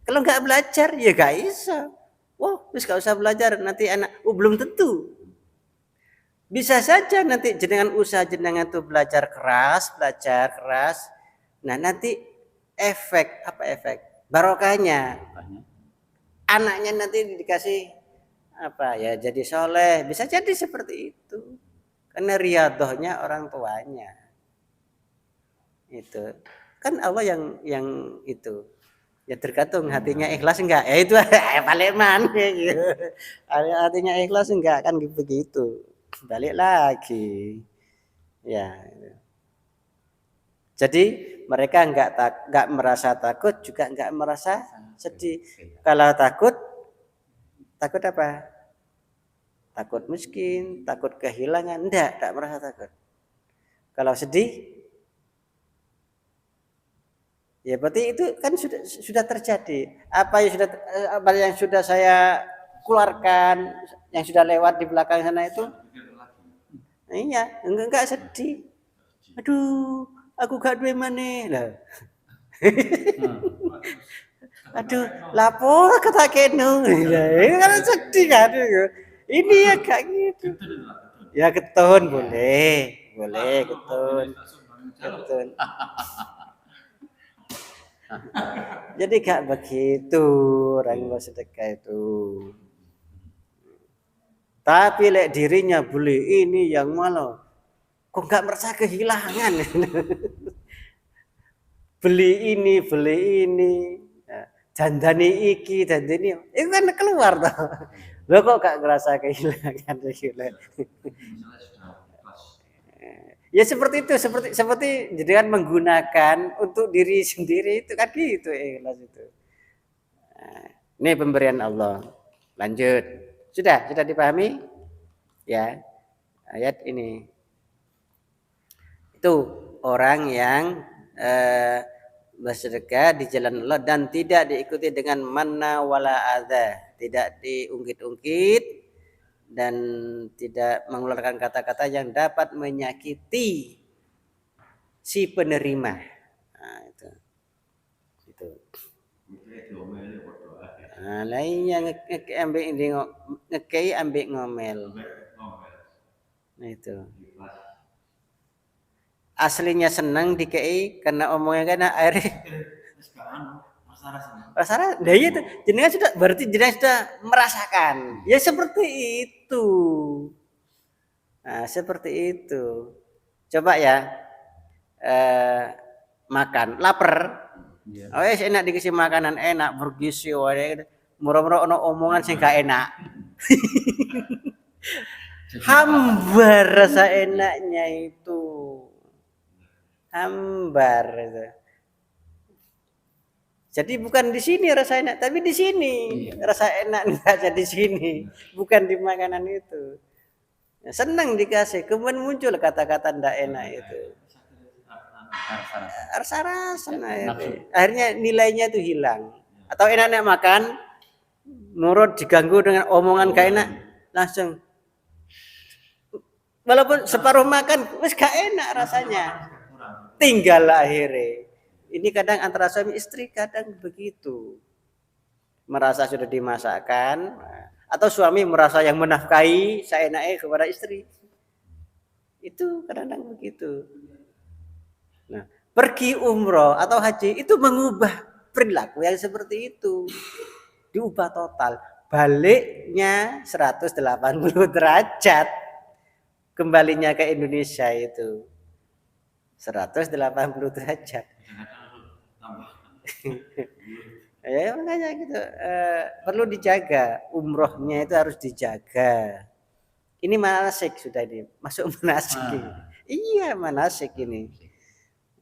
Kalau nggak belajar ya gak bisa. Wah, wis gak usah belajar nanti anak. Oh, belum tentu. Bisa saja nanti jenengan usaha jenengan tuh belajar keras. Nah, nanti efek apa efek? Barokahnya. Anaknya nanti dikasih apa ya jadi soleh. Bisa jadi seperti itu. Karena riadohnya orang tuanya. Itu. Kan Allah yang itu. Ya tergantung hatinya ikhlas enggak. Ya itu paleman gitu. Hatinya ikhlas enggak kan begitu. Balik lagi. Ya. Jadi mereka enggak merasa takut juga enggak merasa sedih. Kalau takut apa? Takut miskin, takut kehilangan, enggak merasa takut. Kalau sedih ya berarti itu kan sudah terjadi. Apa yang sudah saya keluarkan, yang sudah lewat di belakang sana itu. Iya, enggak sedih. Aduh, aku gak duwe maneh lah. Aduh, lapor kata kenu. Ini kan sedih kan. Ini ya kayak gitu. Ya ketun boleh ketun. Jadi gak begitu orang bersedekah itu. Tapi lek dirinya beli ini yang malah kok gak merasa kehilangan. beli ini, dandani iki, dandani itu kan keluar toh. Lo kok gak ngerasa kehilangan. Ya seperti itu, seperti jangan menggunakan untuk diri sendiri itu kan gitu ikhlas itu. Nah, ini pemberian Allah. Lanjut. Sudah dipahami? Ya. Ayat ini. Itu orang yang bersedekah di jalan Allah dan tidak diikuti dengan manna wala adza, tidak diungkit-ungkit dan tidak mengeluarkan kata-kata yang dapat menyakiti si penerima. Nah, itu. Nah, lainnya ngekei ambek ngomel. Nah, itu. Aslinya senang dikei karena omongnya karena air. Rasa, nah itu jenengan sudah merasakan. Ya seperti itu. Nah, seperti itu. Coba ya. Makan, lapar. Oh, enak dikasih makanan enak, bergizi, murah-murah ono omongan sing gak enak. Hambar rasa enaknya itu. Hambar itu. Jadi bukan di sini rasa enak, tapi di sini rasa enak enggak jadi di sini, bukan di makanan itu. Senang dikasih, kemudian muncul kata-kata enggak enak itu. rasa-rasan Nafsu. akhirnya nilainya itu hilang. Atau enak-enak makan, mulut diganggu dengan omongan gak enak, langsung walaupun separuh makan wis gak enak rasanya, tinggal akhirnya. Ini kadang antara suami istri kadang begitu, merasa sudah dimasakkan, atau suami merasa yang menafkahi seenaknya kepada istri, itu kadang-kadang begitu. Nah, pergi umroh atau haji itu mengubah perilaku yang seperti itu, diubah total, baliknya 180 derajat, kembalinya ke Indonesia itu 180 derajat. Ya makanya gitu, perlu dijaga, umrohnya itu harus dijaga. Ini manasik sudah ini, masuk manasik ini. Iya manasik ini.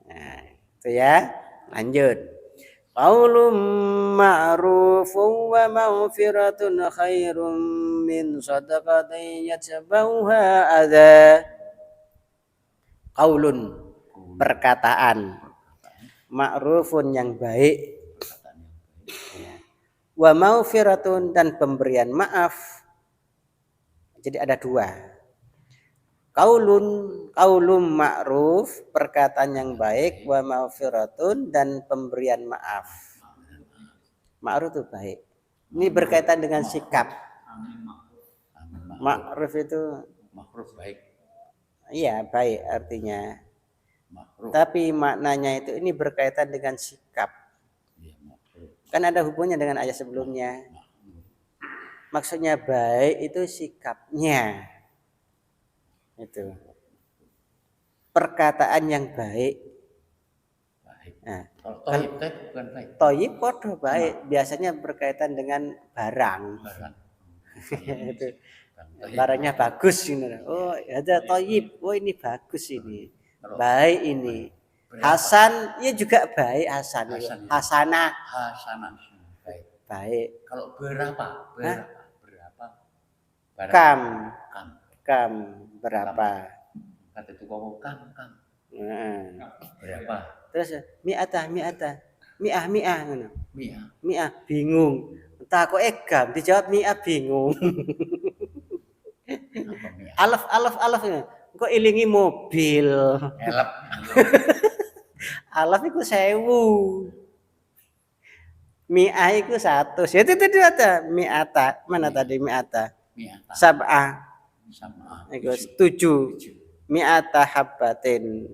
Nah, itu ya, lanjut. Qaulun ma'rufun wa maghfiratun khairum min shadaqatin yatba'uha adza. Qaulun, perkataan ma'rufun yang baik, wa maghfiratun dan pemberian maaf. Jadi ada dua. Qaulun ma'ruf, perkataan yang baik, wa maghfiratun dan pemberian maaf. Ma'ruf itu baik. Ini berkaitan dengan sikap. Ma'ruf itu Ma'ruf baik. iya baik artinya. Ma'ruf. Tapi maknanya itu ini berkaitan dengan sikap. Kan ada hubungannya dengan ayat sebelumnya. Maksudnya baik itu sikapnya. Itu. Perkataan yang baik. Nah, Kalau toyib bukan baik. toyib podo baik, biasanya berkaitan dengan barang. Itu. Barangnya bagus ini. Oh, ada toyib. Oh, ini bagus ini. Baik ini. Hasan, ya juga baik Hasan. Hasanah. Baik. Baik. Kalau berapa? Kam berapa? Kata itu kok kam. Nah. Berapa? Terus mi'ah ngono. Mi'ah. Bingung. Entah kok egam dijawab mi'ah bingung. Apa mi'ah? Alaf kok ilingi mobil. Elep. Alaf iku 1000. Mi'ah iku 100. Ya itu ada mi'ata. Mana tadi mi'ata? Sab'ah. Iku 7. Mi'ata habbatin.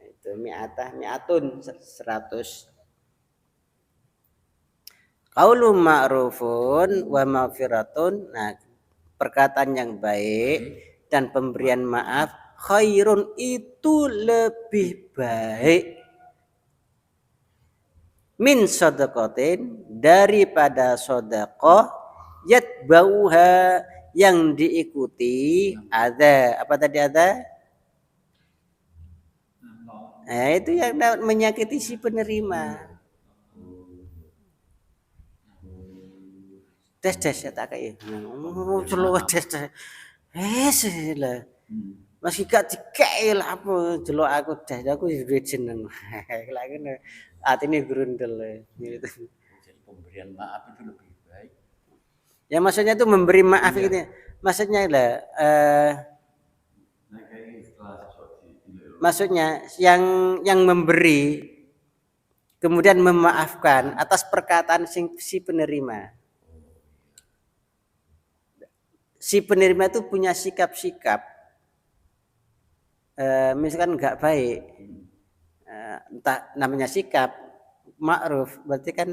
Itu mi'atun 100. Qaulun ma'rufun wa maghfiratun. Nah, perkataan yang baik dan pemberian maaf khairun itu lebih baik min shadaqatin daripada sedekah yatbauha yang diikuti ada apa tadi ada? Nah, itu yang dapat menyakiti si penerima. Tes ya tak kayak celok tes. Lah. Masih gak dikei lah apa jelok aku tes aku duwe jeneng. Lah ngene. Atine grundel gitu. Jadi pemberian maaf itu lebih baik. Ya maksudnya itu memberi maaf gitu. Maksudnya lah maksudnya yang memberi kemudian memaafkan atas perkataan si penerima. Si penerima itu punya sikap-sikap misalkan enggak baik, entah namanya sikap ma'ruf berarti kan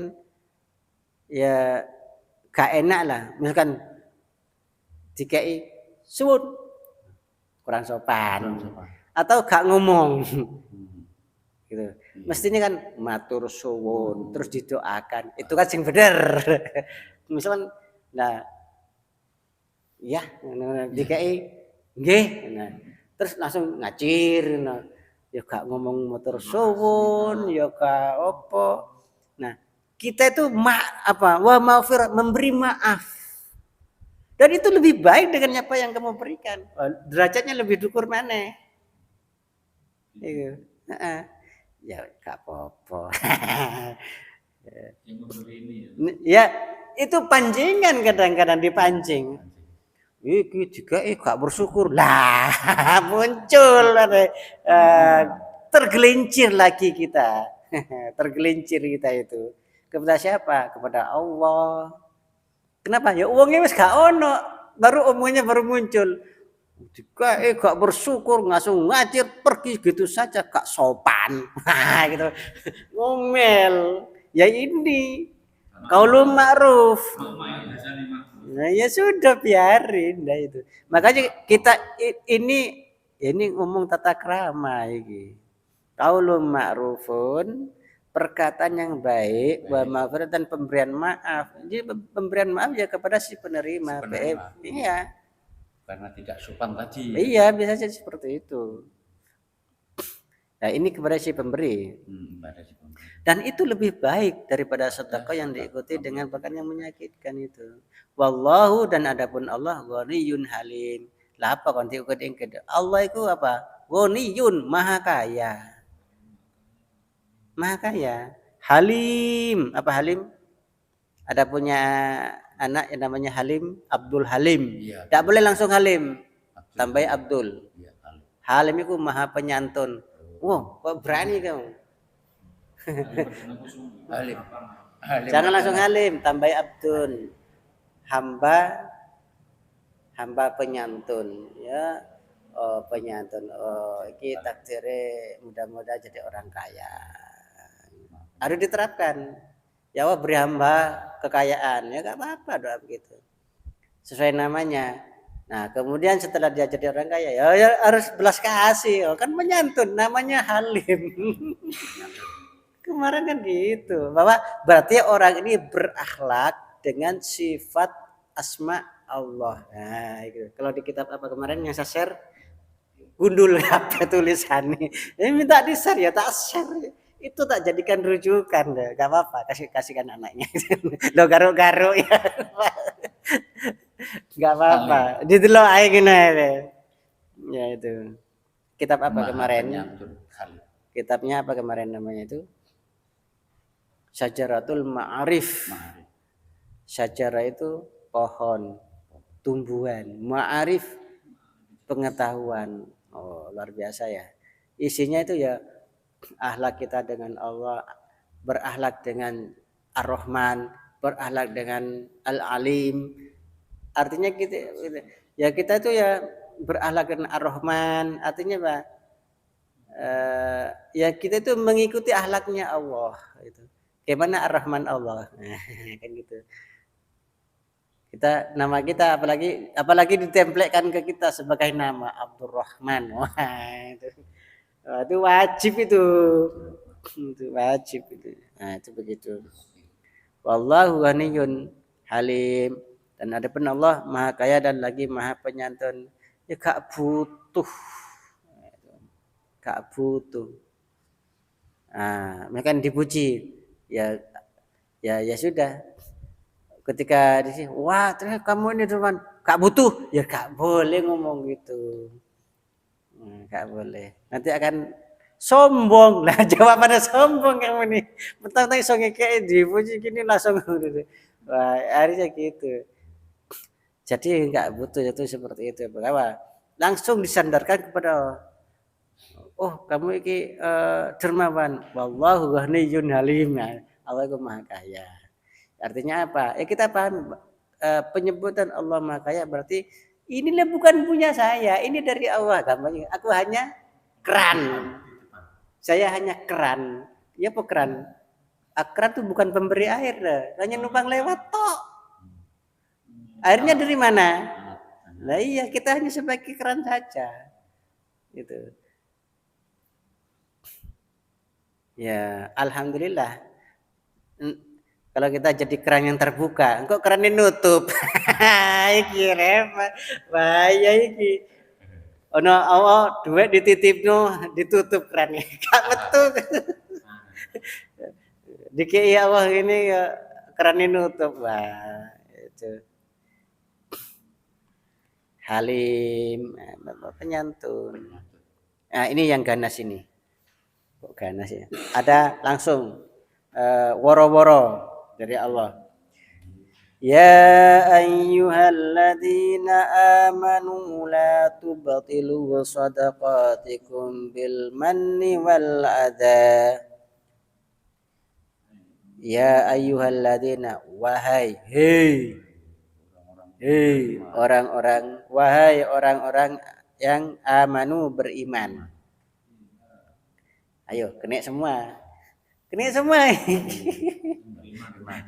ya gak enak lah, misalkan dikei suwun kurang sopan atau gak ngomong gitu. Mestinya kan matur suwun terus didoakan, itu kan sing bener. Misalkan nah ya dikei nggih nah terus langsung ngacir nah ya gak ngomong matur suwun ya gak apa. Nah kita itu wa maghfirah memberi maaf dan itu lebih baik dengan apa yang kamu berikan. Derajatnya lebih dukur mana gitu. Heeh. Ya gak apa-apa. Yang memberi ini ya. Ya itu pancingan, kadang-kadang dipancing. Iki juga gak bersyukur. Lah, muncul tergelincir lagi kita. Tergelincir kita itu. Kepada siapa? Kepada Allah. Kenapa? Ya uangnya wis gak ono, baru umumnya baru muncul. Juga gak bersyukur, langsung ngajir pergi gitu saja, gak sopan. Gitu. Ngomel. Ya ini qaulun ma'ruf. Nah, ya sudah biarin dah itu. Makanya kita ini ngomong tata krama iki. Qaulun ma'rufun, perkataan yang baik, wa maghfirah dan pemberian maaf. Jadi pemberian maaf ya kepada si penerima. Iya. Karena tidak sopan tadi. Iya, bisa jadi seperti itu. Nah, ini kepada si pemberi. Pada si pemberi. Dan itu lebih baik daripada sedekah yang diikuti dengan perkara yang menyakitkan itu. Wallahu, dan adapun Allah ghaniyun halim. Lah apa kon diikuti Allah itu apa? Ghaniyun, maha kaya. Maha kaya. Halim, apa Halim? Ada punya anak yang namanya Halim, Abdul Halim. Iya. Tidak boleh langsung Halim, tambah Abdul. Iya, Halim itu maha penyantun. Wow, kok berani kamu? Halim. Jangan langsung Halim, tambah Abdul. Hamba penyantun, ya. Oh, penyantun. Oh, ini takdirnya mudah-mudahan jadi orang kaya. Harus diterapkan. Ya Allah, beri hamba kekayaan, ya gak apa-apa doa begitu. Sesuai namanya. Nah, kemudian setelah dia jadi orang kaya, ya harus belas kasih. Oh, kan menyantun, namanya Halim. Kemarin kan gitu, bahwa berarti orang ini berakhlak dengan sifat asma Allah. Nah, gitu. Kalau di kitab apa kemarin yang saya share, gundul apa tulisannya. Ini minta di-share ya, tak share. Itu tak jadikan rujukan deh, gak apa-apa, kasihkan anaknya. Lo garuk-garuk ya. Gak apa-apa. Didelok ae gini ya. Ya itu. Kitab apa kemarin? Kitabnya apa kemarin namanya itu? Syajaratul Ma'arif. Syajarah itu pohon, tumbuhan. Ma'arif pengetahuan. Oh, luar biasa ya. Isinya itu ya akhlak kita dengan Allah, berakhlak dengan Ar-Rahman, berakhlak dengan Al-Alim. Artinya kita itu ya berakhlak dengan Ar-Rahman, artinya apa? Ya kita itu mengikuti akhlaknya Allah itu. Bagaimana Ar-Rahman Allah? Kan gitu. Nama kita apalagi ditempelkan ke kita sebagai nama Abdurrahman. Wah, itu wajib itu. Itu wajib itu. Nah, itu begitu. Wallahu ghaniyun halim, dan adapun Allah maha kaya dan lagi maha penyantun. Ya gak butuh. Gak butuh. Mereka dipuji. Ya sudah. Ketika di sini, wah ternyata kamu ini teman, gak butuh. Ya gak boleh ngomong gitu. Gak boleh. Nanti akan sombong lah, jawabannya sombong kamu nih. Mentang-mentang iso ngekek dipuji gini langsung. Wah, harusnya gitu. Jadi enggak butuh itu seperti itu. Bahwa langsung disandarkan kepada oh, kamu iki dermawan. Wallahu ghaniyyun halim. Allah itu Maha Kaya. Artinya apa? Ya kita paham penyebutan Allah Maha Kaya berarti inilah bukan punya saya, ini dari Allah. Aku hanya keran. Saya hanya keran. Ya apa keran? Keran itu bukan pemberi air, hanya numpang lewat tok. Airnya dari mana? Nah iya, kita hanya sebagai keran saja. Gitu. Ya, alhamdulillah. Kalau kita jadi keran yang terbuka, kok kerannya nutup? Iki repot. Bahaya iki. Ono awak duit dititipno ditutup kerannya. Gak betul. Dikei Allah ini kerannya nutup. Wah, itu. Halim, penyantun. Nah, ini yang ganas ini. Kok ganas ya? Ada langsung woro-woro dari Allah. Ya ayyuhalladzina amanu la tubtilu shadaqatikum bil manni wal adha. Ya ayyuhalladzina, wahai, hei orang-orang, wahai orang-orang yang amanu, beriman. Ayo, kena semua. Kena semua.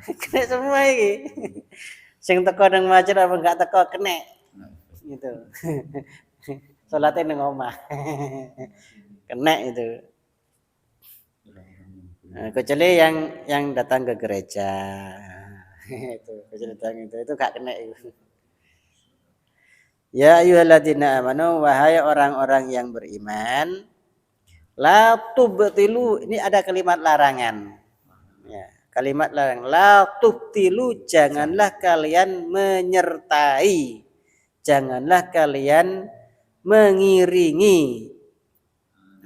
Kena semua iki. Sing teko nang masjid apa enggak teko kena. Gitu. Salate nang omah. Kena itu. Kecuali yang datang ke gereja. Itu, kecuali datang itu enggak kena itu. Ya ayyuhalladzina amanu, wahai orang-orang yang beriman, la tubtilu, ini ada kalimat larangan. Ya. Kalimat larang, la tubtilu, janganlah kalian menyertai, janganlah kalian mengiringi,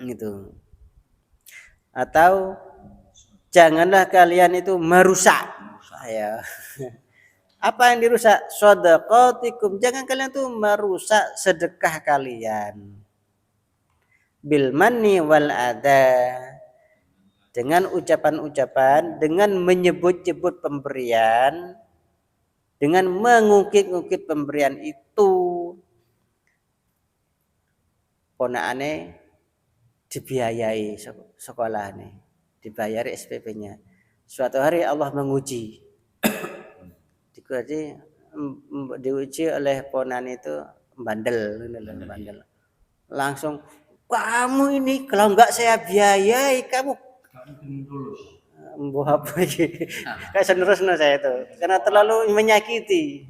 gitu. Atau janganlah kalian itu merusak. Ya. Apa yang dirusak? Shadaqatikum, jangan kalian tuh merusak sedekah kalian. Bil manni wal adha, dengan ucapan-ucapan, dengan menyebut-nyebut pemberian, dengan mengungkit-ungkit pemberian itu. Ponakane dibiayai sekolah nih, dibayari SPP-nya. Suatu hari Allah menguji, diuji oleh ponan itu bandel. Langsung, kamu ini kalau enggak saya biayai kamu mbuh apa iki? Kayak senerusnya saya itu. Karena terlalu menyakiti.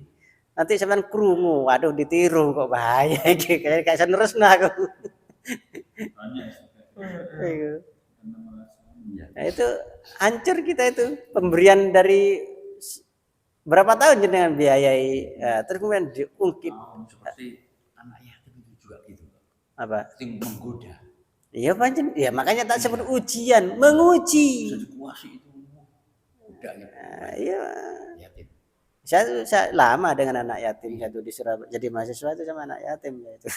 Nanti sampean krungu, waduh ditiru kok bahaya iki. Kayak senerusnya aku. Nah, itu hancur kita itu. Pemberian dari berapa tahun jenengan biayai, terus kemudian diungkit. Seperti anak yatim itu juga gitu. Apa? Yang menggoda. Iya pancen, ya makanya tak sebut ujian, menguji. Situasi itu budaknya. Iya. Yatim. Saya lama dengan anak yatim satu di Surabaya. Jadi mahasiswa itu sama anak yatim itu.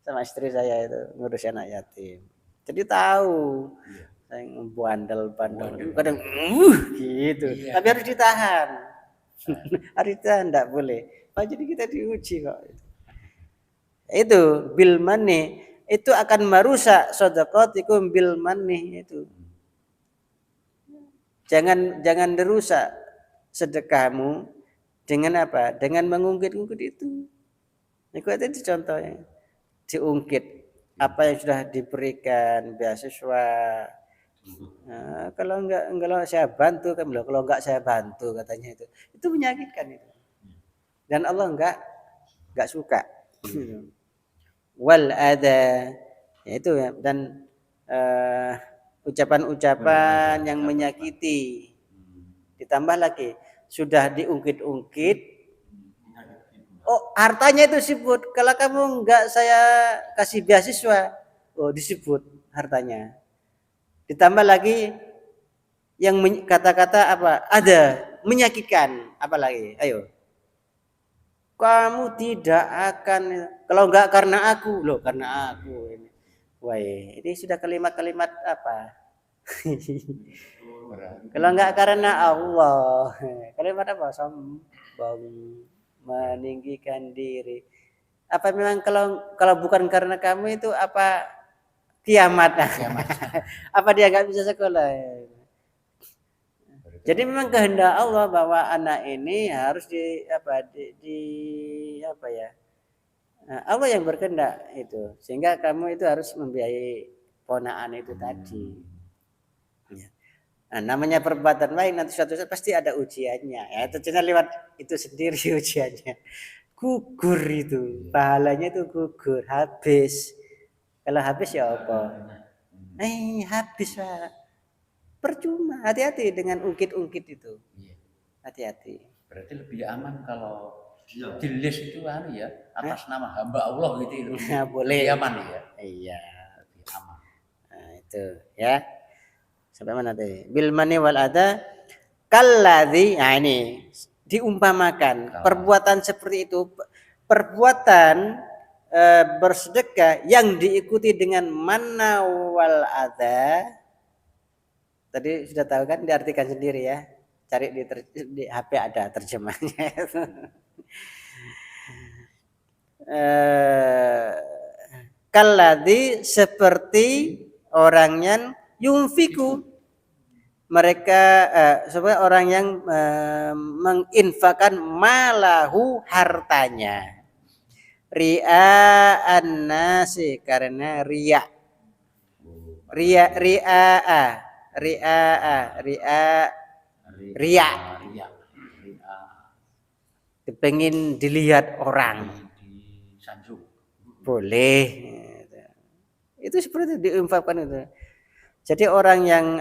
Sama istri saya itu ngurus anak yatim. Jadi tahu. Saya bandel. Kadang gitu. Iya. Tapi harus ditahan. Harus ditahan, enggak boleh. Oh, jadi kita diuji kok. Itu bil manni, itu akan merusak shadaqatikum bil manni itu. Jangan dirusak sedekahmu dengan apa? Dengan mengungkit-ungkit itu. Itu contohnya. Diungkit apa yang sudah diberikan beasiswa. Nah, kalau saya bantu kan, kalau enggak saya bantu katanya itu. Itu menyakitkan itu. Dan Allah enggak suka. Wal ada, yaitu ya, dan ucapan-ucapan yang menyakiti. Ditambah lagi sudah diungkit-ungkit, oh hartanya itu disebut. Kalau kamu enggak saya kasih beasiswa, oh disebut hartanya. Ditambah lagi yang kata-kata apa? Ada menyakitkan, apa lagi? Ayo. Kamu tidak akan, kalau enggak karena aku, loh karena aku ini. Wah, ini sudah kalimat-kalimat apa? Kalau enggak karena Allah, kalimat apa? Sombong, meninggikan diri. Apa memang kalau bukan karena kamu itu apa kiamat? Apa dia enggak bisa sekolah? Jadi memang kehendak Allah bahwa anak ini harus Allah yang berkehendak itu, sehingga kamu itu harus membiayai ponakan itu tadi. Nah, namanya perbuatan baik nanti suatu saat pasti ada ujiannya. Ya, itu cuma lewat itu sendiri ujiannya. Gugur itu, pahalanya itu gugur, habis. Kalau habis ya apa? Habis Pak. Percuma, hati-hati dengan ungkit-ungkit itu. Hati-hati. Berarti lebih aman kalau di list itu ya atas nama hamba Allah gitu. Ya, boleh. Lebih aman ya. Iya. Lebih aman. Nah, Itu ya. Sampai mana tadi? Bil mani wal ada kalladzi. Nah ini diumpamakan perbuatan seperti itu, perbuatan bersedekah yang diikuti dengan manna wal ada. Tadi sudah tahu kan, diartikan sendiri ya. Cari di HP ada terjemahnya. Kalladzi seperti orang yang yunfiku, mereka sebagai orang yang menginfakkan malahu hartanya, ria'an nasi, karena riya pengen dilihat orang, boleh itu seperti diinfakkan itu. Jadi orang yang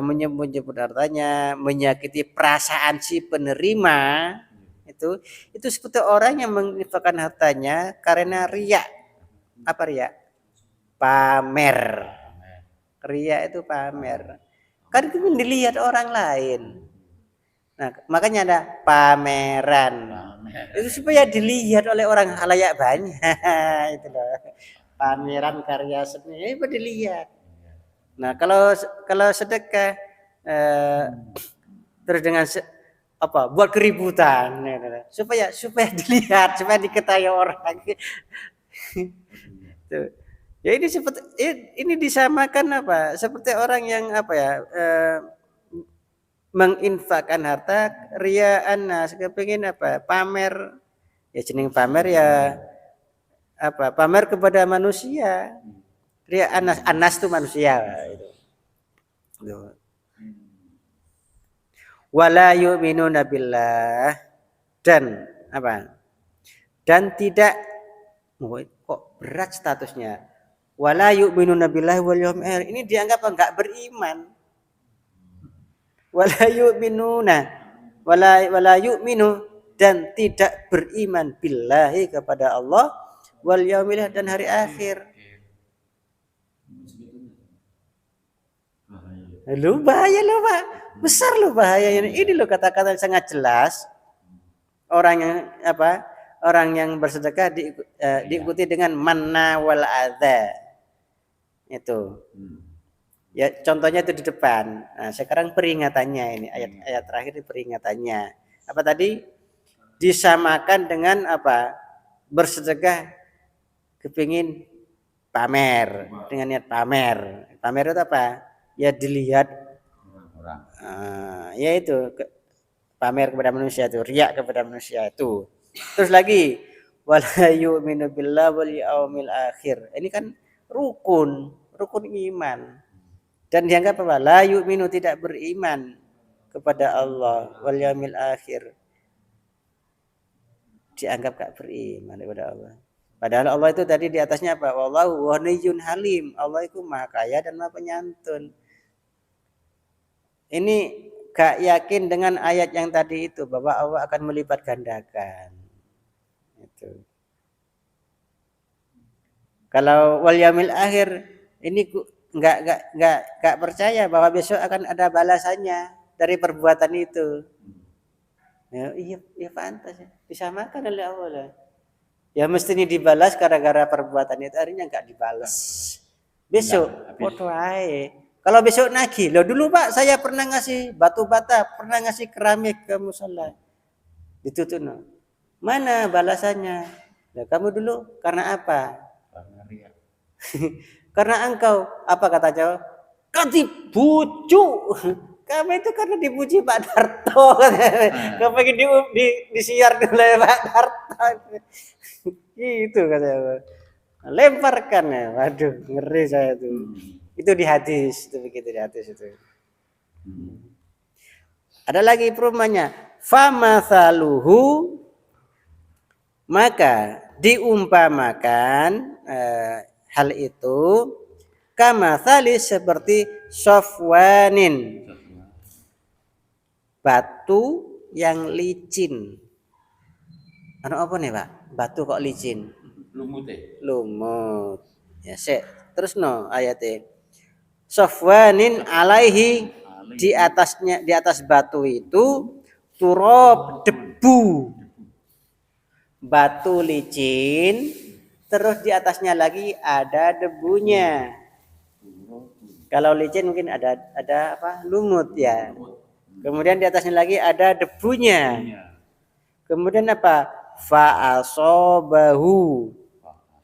menyebut hartanya, menyakiti perasaan si penerima, itu seperti orang yang menginfakkan hartanya karena riya. Apa riya? Pamer. Riya itu pamer. Kan dilihat orang lain. Nah, makanya ada pameran. Itu supaya dilihat oleh orang halayak banyak. Itu loh. Pameran karya seni itu dilihat. Nah, kalau sedekah terus dengan buat keributan supaya dilihat, supaya diketahui orang. Tuh. Ya ini disamakan seperti orang yang menginfakkan harta riyaan nas, kepengin pamer. Ya jeneng pamer ya pamer kepada manusia. Ria anas itu manusia itu. Wala yu'minuna billah, dan dan tidak kok berat statusnya. Wala yu'minuna billahi wal yawmil akhir. Ini dianggap enggak beriman. Wala yu'minu, dan tidak beriman billahi kepada Allah, wal yaumil akhir, dan hari akhir. Lu bahaya lo Pak, besar lo bahaya ini lo, kata-kata sangat jelas. Orang yang bersedekah diikuti dengan manna wal adza. Itu. Ya contohnya itu di depan. Nah, sekarang peringatannya ini ayat terakhir ini peringatannya. Apa tadi? Disamakan dengan bersedekah kepingin pamer, dengan niat pamer. Pamer itu apa? Ya dilihat orang. Ya itu pamer kepada manusia itu, riya kepada manusia itu. Terus lagi wala yu'minu billahi wal yaumil akhir. Ini kan rukun iman. Dan dianggap la yu'minu, tidak beriman kepada Allah, wal yaumil akhir. Dianggap gak beriman kepada Allah. Padahal Allah itu tadi di atasnya wallahu ghaniyyun halim. Allah itu maha kaya dan maha penyantun. Ini gak yakin dengan ayat yang tadi itu, bahwa Allah akan melipat gandakan. Itu. Kalau wal yaumil akhir ini enggak percaya bahwa besok akan ada balasannya dari perbuatan itu. Ya, iya pantas ya. Disamakan oleh Allah. Ya mestinya dibalas gara-gara perbuatan itu, harinya enggak dibalas. Besok foto aja. Kalau besok nagih, lo dulu Pak saya pernah ngasih batu bata, pernah ngasih keramik ke musola. Ditutup no. Mana balasannya? Ya, kamu dulu karena apa? Karena riya. Karena engkau kata Jawa? Kau dibucu. Kamu itu karena dipuji Pak Darto. Kau pengen disiar oleh Pak Darto. Gitu katanya. Lemparkan ya. Waduh, ngeri saya tuh. Itu di hadis, itu begitu di hadis itu. Ada lagi perumpamannya. Famathaluhu, maka diumpamakan hal itu kamathali, seperti sofwanin, batu yang licin. Apa nih Pak? Batu kok licin? Lumut. Ya, terus no ayatnya. Sofwanin alaihi, di atas batu itu turab, debu, batu licin, terus di atasnya lagi ada debunya. Kalau licin mungkin ada apa, lumut ya. Kemudian di atasnya lagi ada debunya. Kemudian apa? Fa'asobahu,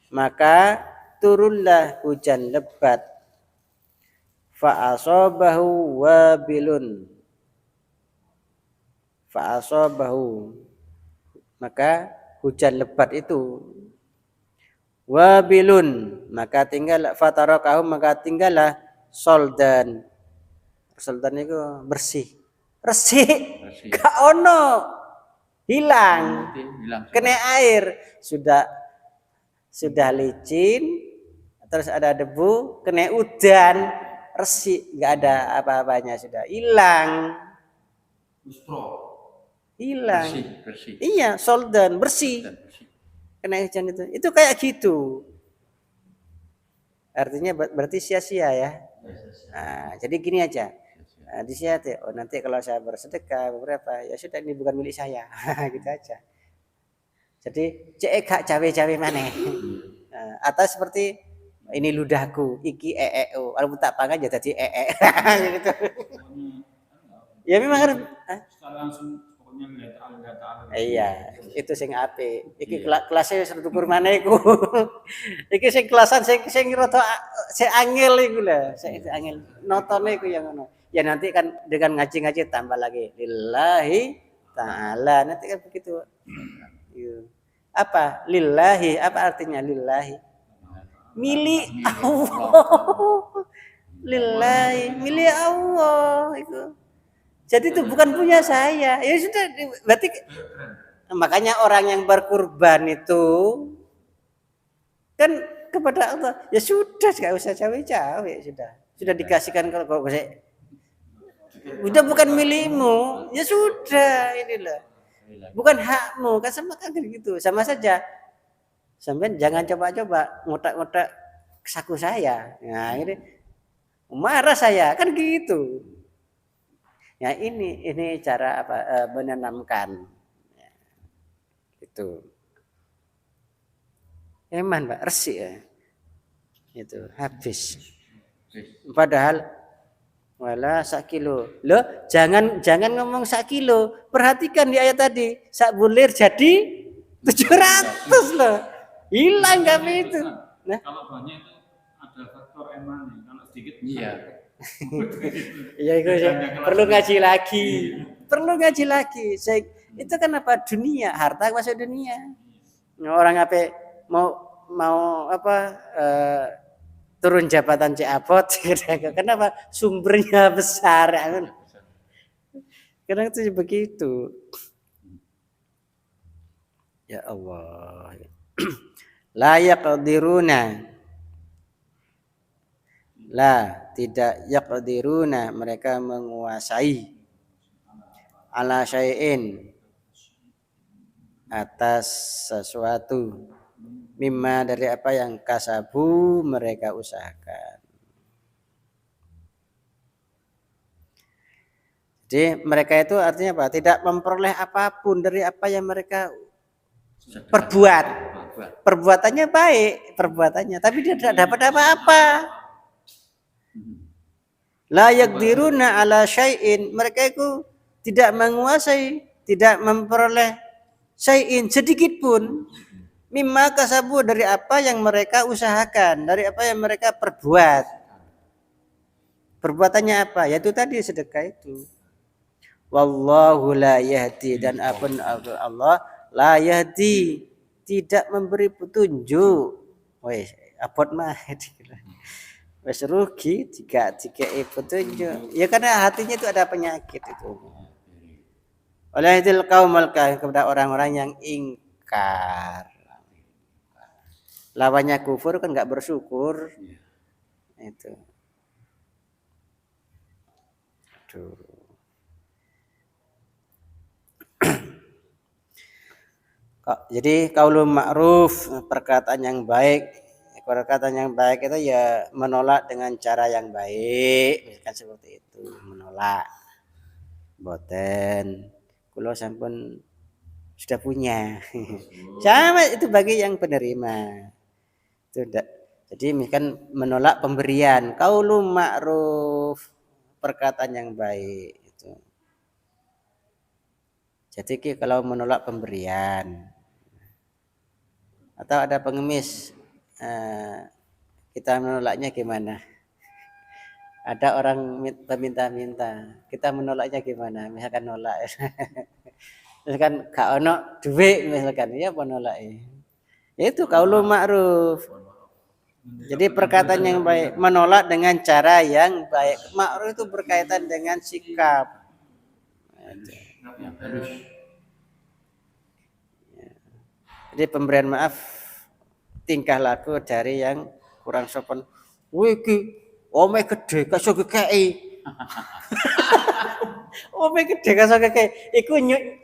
maka turunlah hujan lebat. Fa'asobahu wabilun, fa'asobahu, maka hujan lebat itu. Wabilun, maka tinggal fatarakahu, maka tinggallah soldan. Soldan itu bersih, resik, gak ono, hilang, kena air, sudah licin, terus ada debu, kena udan, resik, nggak ada apa-apanya, sudah hilang. Bersih. Iya, soldan, bersih. Kena hujan itu kayak gitu. Artinya berarti sia-sia ya. Nah, jadi gini aja. Disihat, oh nanti kalau saya bersedekah beberapa, ya sudah, ini bukan milik saya. Gitu aja. Jadi cek gak cawe-cawe maneh. Atau seperti ini ludahku, iki o, kalau tak pangan ya jadi gitu. Ya memang harus langsung pokoknya melihat Allah. Iya, itu sing apik. Iki kelasnya wis tukur maneh iku. Iki sing kelasan sing rada sing angel iku lho, sing angel. Notone iku yang ngono. Ya nanti kan dengan ngaji-ngaji tambah lagi lillahi ta'ala, nanti kan begitu. Apa lillahi, apa artinya lillahi? Milik Allah. Lillahi, milik Allah itu. Jadi itu bukan punya saya. Ya sudah, berarti makanya orang yang berkurban itu kan kepada Allah. Ya sudah, enggak usah cawe-cawe, sudah dikasihkan kalau saya. Udah bukan milikmu, ya sudah, inilah. Bukan hakmu, kan sama kan gitu. Sama saja. Sampai jangan coba-coba ngotak-ngotak saku saya. Nah, ini marah saya, kan gitu. Ya ini cara apa, menanamkan. Ya, itu. Eman, Pak, resik ya. Itu habis. Padahal wala sak kilo. Loh, jangan ngomong sak kilo. Perhatikan di ayat tadi, sak bulir jadi 700 loh. Hilang kami itu. Nah, kalau banyak itu ada faktor eman, kalau sedikit iya. Iya itu perlu ngaji lagi. Perlu ngaji lagi. Itu kan apa, dunia, harta masuk dunia. Orang apa mau apa turun jabatan Ciapot, kenapa sumbernya besar kan? Kadang itu begitu. Ya Allah. La yaqdiruna. La, tidak yaqdiruna, mereka menguasai ala syai'in, atas sesuatu, mimma, dari apa yang kasabu, mereka usahakan. Jadi mereka itu artinya apa? Tidak memperoleh apapun dari apa yang mereka perbuat. Perbuatannya baik, perbuatannya, tapi dia tidak dapat apa-apa. La yaqdiruna ala syai'in, mereka itu tidak menguasai, tidak memperoleh syai'in sedikit pun, mimma kasabu, dari apa yang mereka usahakan, dari apa yang mereka perbuat. Perbuatannya apa? Yaitu tadi sedekah itu. Wallahu la yahdi, dan Allah la yahdi, tidak memberi petunjuk. Wes, abot mah wes rugi jika petunjuk. Ya karena hatinya itu ada penyakit itu. Oleh itu kaumul kafir, kepada orang-orang yang ingkar. Lawannya kufur kan enggak bersyukur. Itu. Aduh. Jadi qaulun ma'ruf, perkataan yang baik perkataan yang baik itu ya menolak dengan cara yang baik, misalkan seperti itu, menolak. Boten, kula sampun sudah punya. Sama itu bagi yang penerima. Itu jadi misalkan menolak pemberian, qaulun ma'ruf, perkataan yang baik itu. Jadi kalau menolak pemberian atau ada pengemis, kita menolaknya gimana? Ada orang meminta-minta, kita menolaknya gimana? Misalkan nolak, misalkan gak ono duit, misalkan ya menolak. Itu qaulun ma'ruf. Jadi perkataan yang baik, menolak dengan cara yang baik. Ma'ruf itu berkaitan dengan sikap. Harus. Jadi pemberian maaf tingkah laku dari yang kurang sopan. Wih ki, ome gede kasih kekei. Ome gede kasih kekei. Iku nyelomet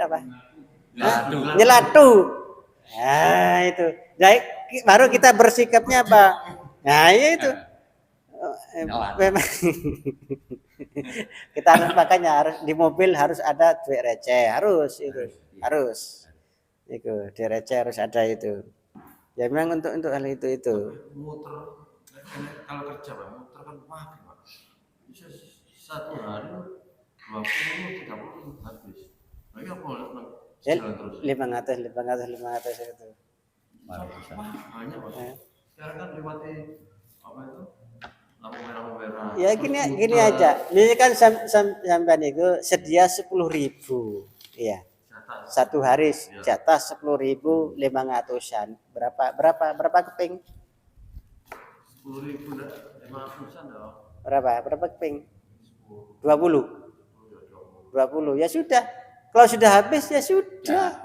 apa? Nyelatu. Nah itu. Jadi baru kita bersikapnya apa? Nah itu. Memang kita harus makanya harus di mobil harus ada duit receh, harus itu. Harus itu di receh harus ada itu ya memang untuk hal itu Muter kalau kerja Pak, muter kan wah Pak. Bisa 1 hari 20 30 habis. Lagi apa jalan terus. 500 itu. Wah, banyak Pak. Sekarang kan lewati apa itu? Lampu merah. Ya gini aja. Ini kan sampean itu sedia 10.000. Iya. Satu hari jatah 10.500-an. Berapa keping? 10.500-an dong. Berapa keping? 20. Ya sudah. Kalau sudah habis ya sudah.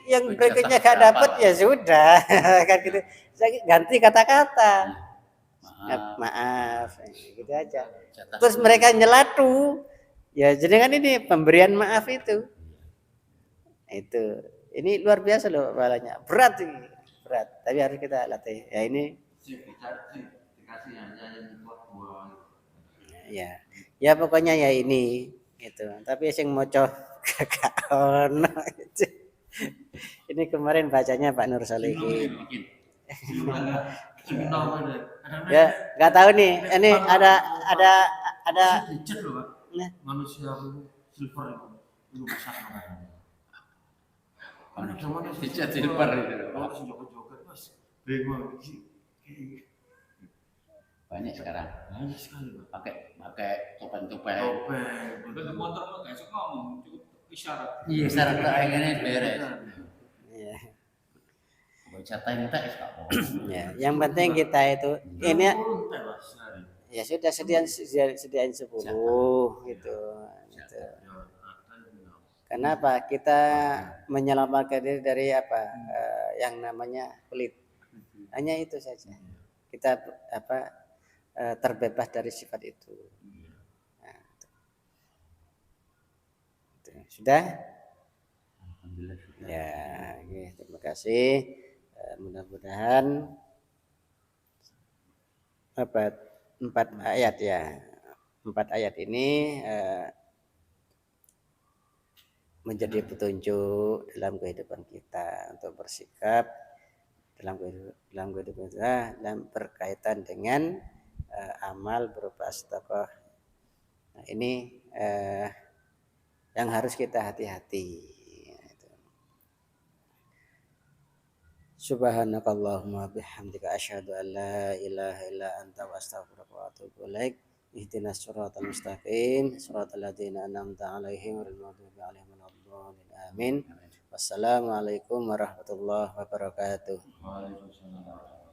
Yang berikutnya gak dapat ya sudah. Kan gitu. Ganti kata-kata. Maaf. Gitu aja. Terus mereka nyelatu. Ya jadi kan ini pemberian maaf itu. Itu ini luar biasa loh balanya, berat tapi harus kita latih ya ini ya pokoknya ya ini gitu tapi sing moco gak ono ini kemarin bacanya Pak Nur Solihin ya nggak tahu nih ini ada manusia silver itu besar Dicat silver itu. Banyak sekarang. Banyak sekali Pakai topeng-topeng. Bentuk motor mah gak suka ngomong, cukup isyarat. Iya, isyarat kayak gini beres. Iya. Baca tenta Ya, yang penting kita itu ini ya sudah sediain 10 gitu. Kenapa kita menyelamatkan diri dari apa yang namanya pelit? Hanya itu saja. Kita terbebas dari sifat itu. Nah, itu. Sudah? Alhamdulillah sudah. Ya, oke, terima kasih. Mudah-mudahan 4 ayat ya. 4 ayat ini menjadi petunjuk dalam kehidupan kita untuk bersikap dalam kehidupan kita dan berkaitan dengan amal berupa sedekah. Nah, ini yang harus kita hati-hati. Subhanakallahumma bihamdika asyhadu an la ilaha illa anta wa astaghfiruka wa atubu ilaik. Ihdinas siratal mustaqim, siratal ladzina an'amta 'alaihim ghairil maghdubi 'alaihim waladdallin. Amin. Wassalamualaikum warahmatullahi wabarakatuh. Waalaikumsalam.